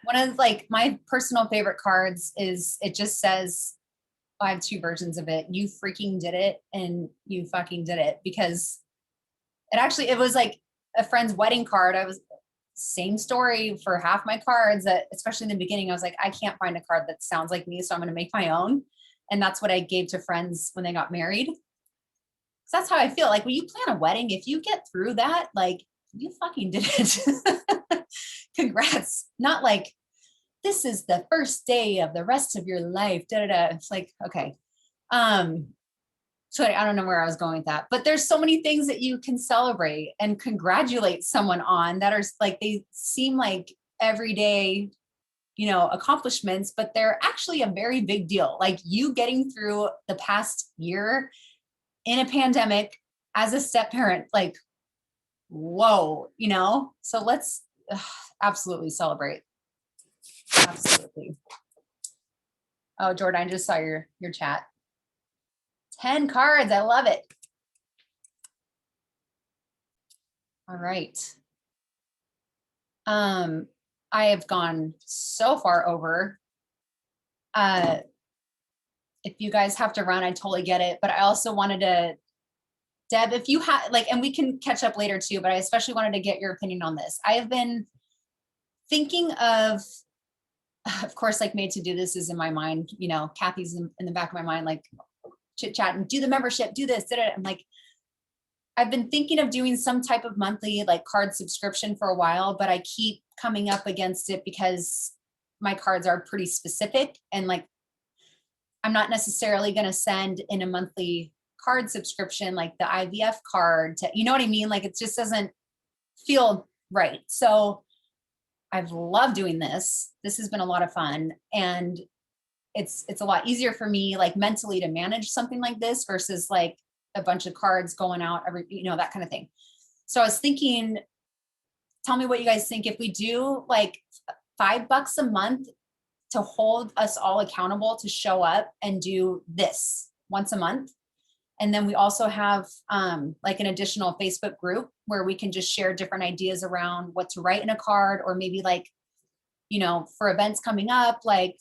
One of like my personal favorite cards is, it just says, I have two versions of it. You freaking did it and you fucking did it, because it was like a friend's wedding card. Same story for half my cards, that especially in the beginning, I was like, I can't find a card that sounds like me, so I'm going to make my own. And that's what I gave to friends when they got married. So that's how I feel like when you plan a wedding, if you get through that, like, you fucking did it. Congrats. Not like, this is the first day of the rest of your life. Da, da, da. It's like, okay. So I don't know where I was going with that, but there's so many things that you can celebrate and congratulate someone on that are like, they seem like everyday, you know, accomplishments, but they're actually a very big deal. Like you getting through the past year in a pandemic as a step parent, like, whoa, you know? So let's absolutely celebrate. Absolutely. Oh, Jordan, I just saw your chat. 10 cards. I love it. All right. I have gone so far over. If you guys have to run, I totally get it. But I also wanted to, Deb, if you have like, and we can catch up later too, but I especially wanted to get your opinion on this. I have been thinking of course, like Made to Do This is in my mind, you know, Kathy's in the back of my mind, like chit chat and do the membership, do this, did it. I'm like, I've been thinking of doing some type of monthly like card subscription for a while, but I keep coming up against it because my cards are pretty specific and like, I'm not necessarily going to send in a monthly card subscription, like the IVF card to, you know what I mean? Like, it just doesn't feel right. So I've loved doing this. This has been a lot of fun. And it's a lot easier for me, like mentally, to manage something like this versus like a bunch of cards going out every, you know, that kind of thing. So I was thinking, tell me what you guys think if we do like $5 a month to hold us all accountable to show up and do this once a month. And then we also have like an additional Facebook group where we can just share different ideas around what to write in a card, or maybe like, you know, for events coming up, like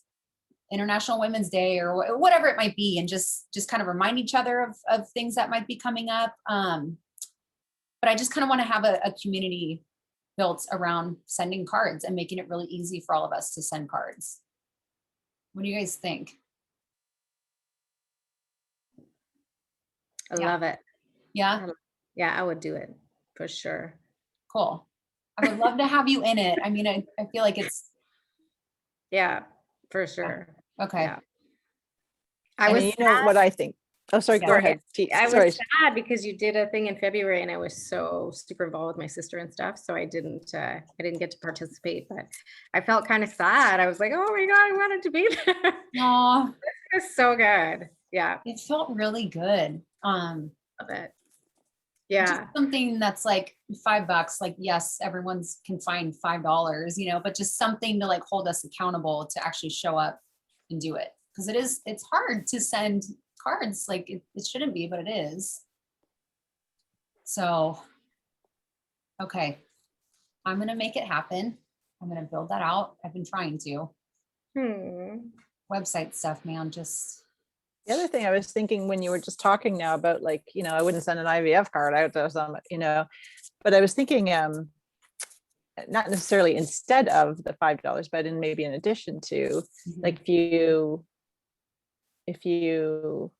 International Women's Day or whatever it might be, and just kind of remind each other of things that might be coming up. But I just kind of want to have a community built around sending cards and making it really easy for all of us to send cards. What do you guys think? I love it. Yeah. Yeah, I would do it for sure. Cool. I would love to have you in it. I mean, I feel like it's. Yeah, for sure. Okay. Yeah. I was, you know what I think. Oh, sorry. Go ahead. I Sorry. was sad because you did a thing in February and I was so super involved with my sister and stuff. So I didn't get to participate, but I felt kind of sad. I was like, oh my God, I wanted to be there. Aw. This was so good. Yeah. It felt really good. Love it. Yeah. Just something that's like $5. Like, yes, everyone's can find $5, you know, but just something to like hold us accountable to actually show up and do it. Because it's hard to send cards, like it shouldn't be, but it is. So, okay, I'm gonna make it happen. I'm gonna build that out. I've been trying to. Website stuff, man, just. The other thing I was thinking when you were just talking now about, like, you know, I wouldn't send an IVF card out to some, you know, but I was thinking not necessarily instead of the $5, but maybe in addition to, like, if you,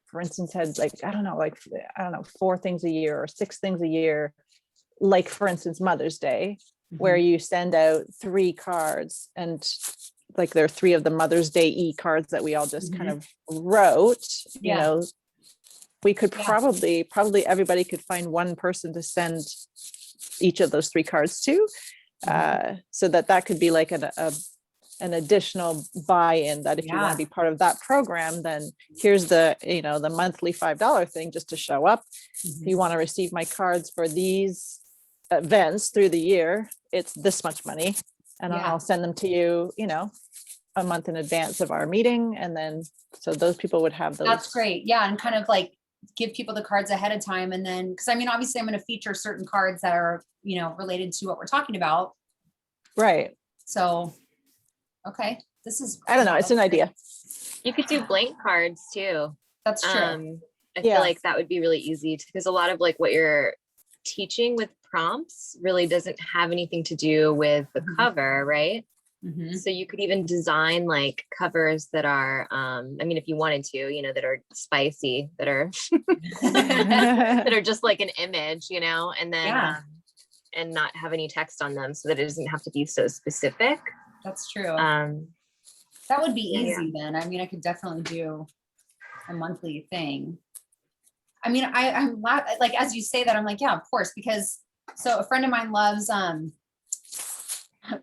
for instance, had like, I don't know, 4 things a year or 6 things a year, like, for instance, Mother's Day, where you send out 3 cards, and like there are 3 of the Mother's Day cards that we all just kind of wrote, you know, we could probably everybody could find one person to send each of those 3 cards to, so that could be like a an additional buy-in, that if you want to be part of that program, then here's the, the monthly $5 thing just to show up. If you want to receive my cards for these events through the year, it's this much money, and I'll send them to you, a month in advance of our meeting. And then, so those people would have those. That's great. Yeah. And kind of like give people the cards ahead of time. And then, because I mean, obviously I'm going to feature certain cards that are, related to what we're talking about. Right. So, okay. This is, I don't know. It's an idea. You could do blank cards too. That's true. I feel like that would be really easy because a lot of like what you're teaching with prompts really doesn't have anything to do with the cover, right? So you could even design like covers that are, I mean, if you wanted to, that are spicy, that are that are just like an image, and then and not have any text on them, so that it doesn't have to be so specific. That's true. That would be easy then. I mean, I could definitely do a monthly thing. I mean, I'm like, as you say that, I'm like, yeah, of course, because so a friend of mine loves,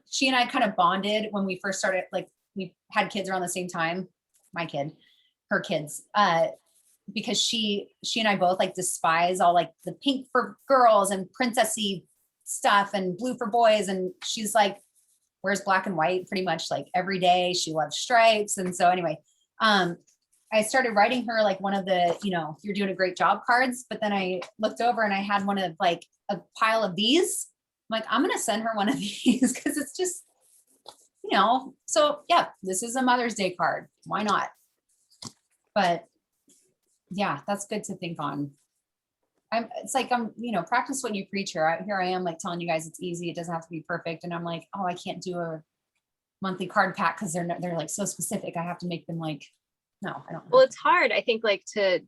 she and I kind of bonded when we first started, like we had kids around the same time, my kid, her kids, because she and I both like despise all like the pink for girls and princessy stuff and blue for boys. And she's like, wears black and white pretty much like every day. She loves stripes. And so anyway, I started writing her like one of the, you're doing a great job cards, but then I looked over and I had one of like a pile of these. I'm like, I'm going to send her one of these because it's just, so yeah, this is a Mother's Day card. Why not? But yeah, that's good to think on. It's like, practice what you preach here. Here I am like telling you guys it's easy. It doesn't have to be perfect. And I'm like, oh, I can't do a monthly card pack because they're like so specific. I have to make them like, no, I don't know. Well, it's hard, I think, like to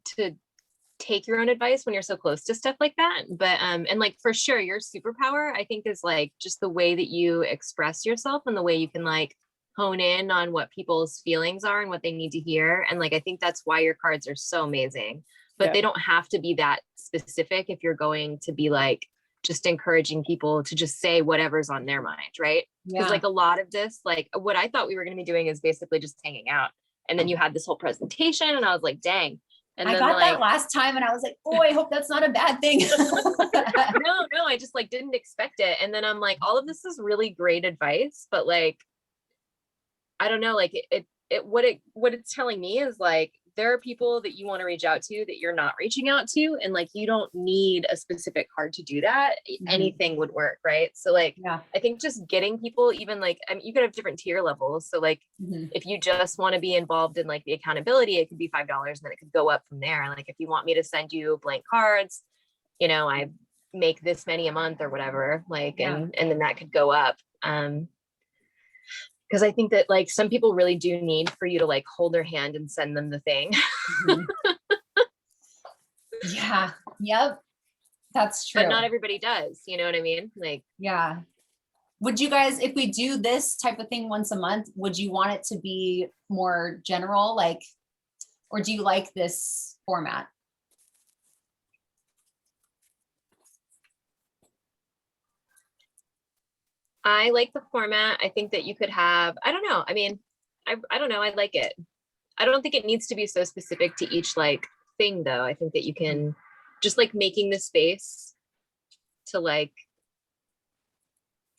take your own advice when you're so close to stuff like that. But and like for sure your superpower, I think, is like just the way that you express yourself and the way you can like hone in on what people's feelings are and what they need to hear. And like I think that's why your cards are so amazing. But they don't have to be that specific if you're going to be like just encouraging people to just say whatever's on their mind, right? Because like a lot of this, like what I thought we were going to be doing is basically just hanging out. And then you had this whole presentation and I was like, dang. And I then got that last time and I was like, oh, I hope that's not a bad thing. No, I just like didn't expect it. And then I'm like, all of this is really great advice, but like, I don't know, like what it's telling me is like, there are people that you want to reach out to that you're not reaching out to. And like, you don't need a specific card to do that. Anything would work. Right. So like, I think just getting people, even like, I mean, you could have different tier levels. So like, if you just want to be involved in like the accountability, it could be $5 and then it could go up from there. Like, if you want me to send you blank cards, I make this many a month or whatever, like, and then that could go up. Because I think that like some people really do need for you to like hold their hand and send them the thing. Yeah. Yep. That's true. But not everybody does. You know what I mean? Like, yeah. Would you guys, if we do this type of thing once a month, would you want it to be more general? Like, or do you like this format? I like the format. I think that you could have, I don't know. I mean, I don't know. I like it. I don't think it needs to be so specific to each like thing though. I think that you can just like making the space to like,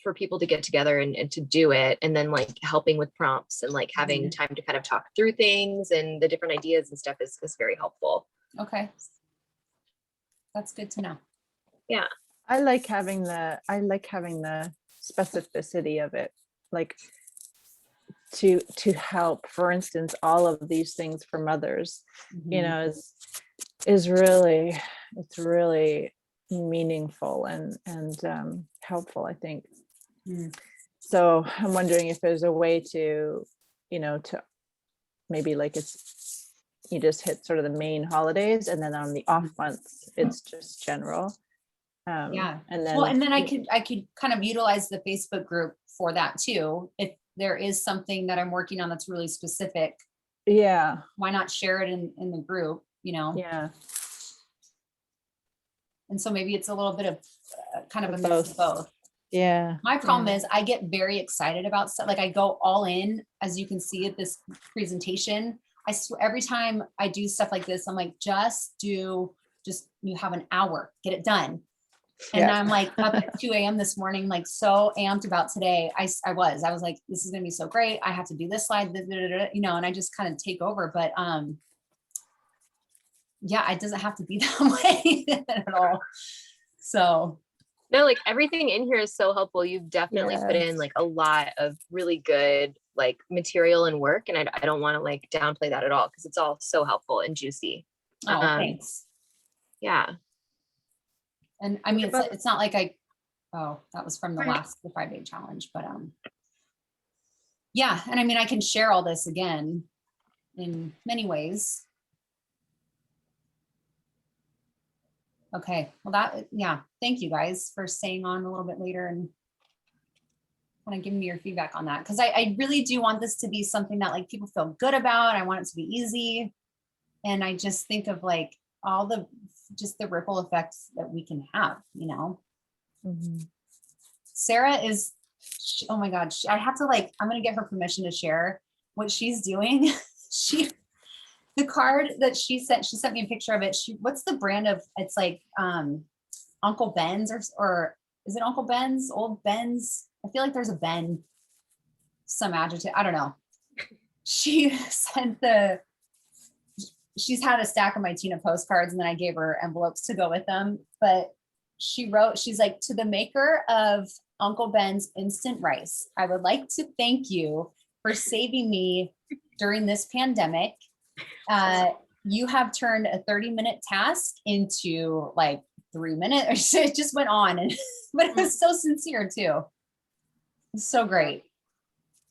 for people to get together and to do it. And then like helping with prompts and like having time to kind of talk through things and the different ideas and stuff is very helpful. Okay. That's good to know. Yeah. I like having the specificity of it, like to help, for instance, all of these things for mothers, is really, it's really meaningful and helpful, I think. So I'm wondering if there's a way to, to maybe like you just hit sort of the main holidays and then on the off months, it's just general. And then I could kind of utilize the Facebook group for that too. If there is something that I'm working on that's really specific, why not share it in the group, Yeah. And so maybe it's a little bit of kind of a mix of both. Yeah. My problem is I get very excited about stuff. Like I go all in, as you can see at this presentation. I swear every time I do stuff like this, I'm like, you have an hour, get it done. And I'm like up at 2 a.m. this morning, like so amped about today. I was like, this is gonna be so great. I have to do this slide, and I just kind of take over. But yeah, it doesn't have to be that way at all. So no, like everything in here is so helpful. You've definitely put in like a lot of really good like material and work. And I don't want to like downplay that at all because it's all so helpful and juicy. Oh, thanks. Yeah. And I mean, it's not like that was from the 5-day challenge, but yeah. And I mean, I can share all this again in many ways. Okay, well thank you guys for staying on a little bit later and kind of giving me your feedback on that. Cause I really do want this to be something that like people feel good about. I want it to be easy. And I just think of like all the ripple effects that we can have, Sarah is, oh my God, I have to I'm going to get her permission to share what she's doing. The card that she sent me a picture of it. What's the brand of, it's like Uncle Ben's or is it Uncle Ben's, Old Ben's? I feel like there's a Ben, some adjective, I don't know. She's had a stack of my Tina postcards and then I gave her envelopes to go with them. But she's like, to the maker of Uncle Ben's instant rice, I would like to thank you for saving me during this pandemic. You have turned a 30-minute task into like 3 minutes. It just went on, but it was so sincere too. It's so great.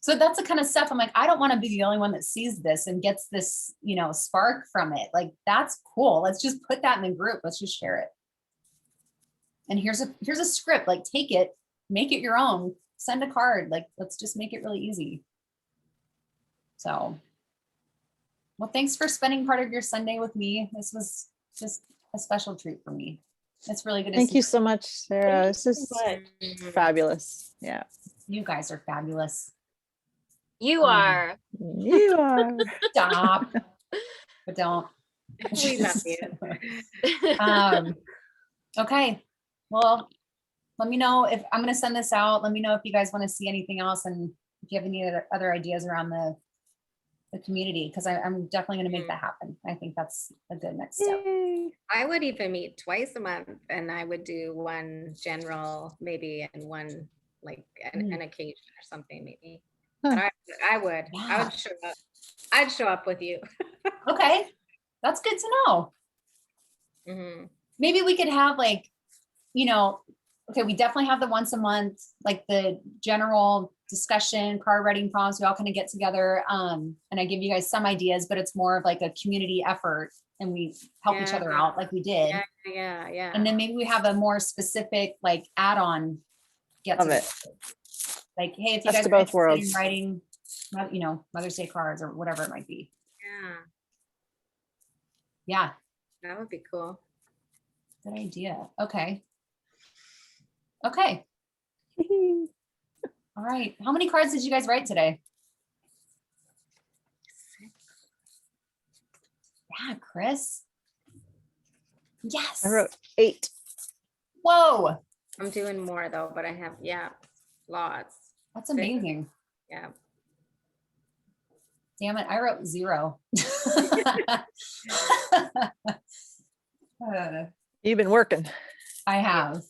So that's the kind of stuff I'm like, I don't want to be the only one that sees this and gets this, spark from it. Like, that's cool. Let's just put that in the group. Let's just share it. And here's a script, like take it, make it your own, send a card. Like, let's just make it really easy. So, well, thanks for spending part of your Sunday with me. This was just a special treat for me. It's really good to see. Thank you so much, Sarah. This is fabulous. Yeah. You guys are fabulous. You are. You are. Stop. But don't. We love you. Okay. Well, let me know if I'm going to send this out. Let me know if you guys want to see anything else and if you have any other ideas around the community, because I'm definitely going to make that happen. I think that's a good next step. I would even meet twice a month and I would do one general maybe and one like an occasion or something maybe. But I would show up. I'd show up with you. Okay. That's good to know. Mm-hmm. Maybe we could have okay, we definitely have the once a month, like the general discussion, card writing prompts. We all kind of get together and I give you guys some ideas, but it's more of like a community effort and we help each other out like we did. Yeah. And then maybe we have a more specific like add-on get to it. Like, hey, if you guys are interested in writing, Mother's Day cards or whatever it might be. Yeah. That would be cool. Good idea. Okay. All right. How many cards did you guys write today? 6. Yeah, Chris. Yes. I wrote 8. Whoa. I'm doing more though, but I have, lots. That's amazing. Yeah. Damn it. I wrote 0. You've been working. I have.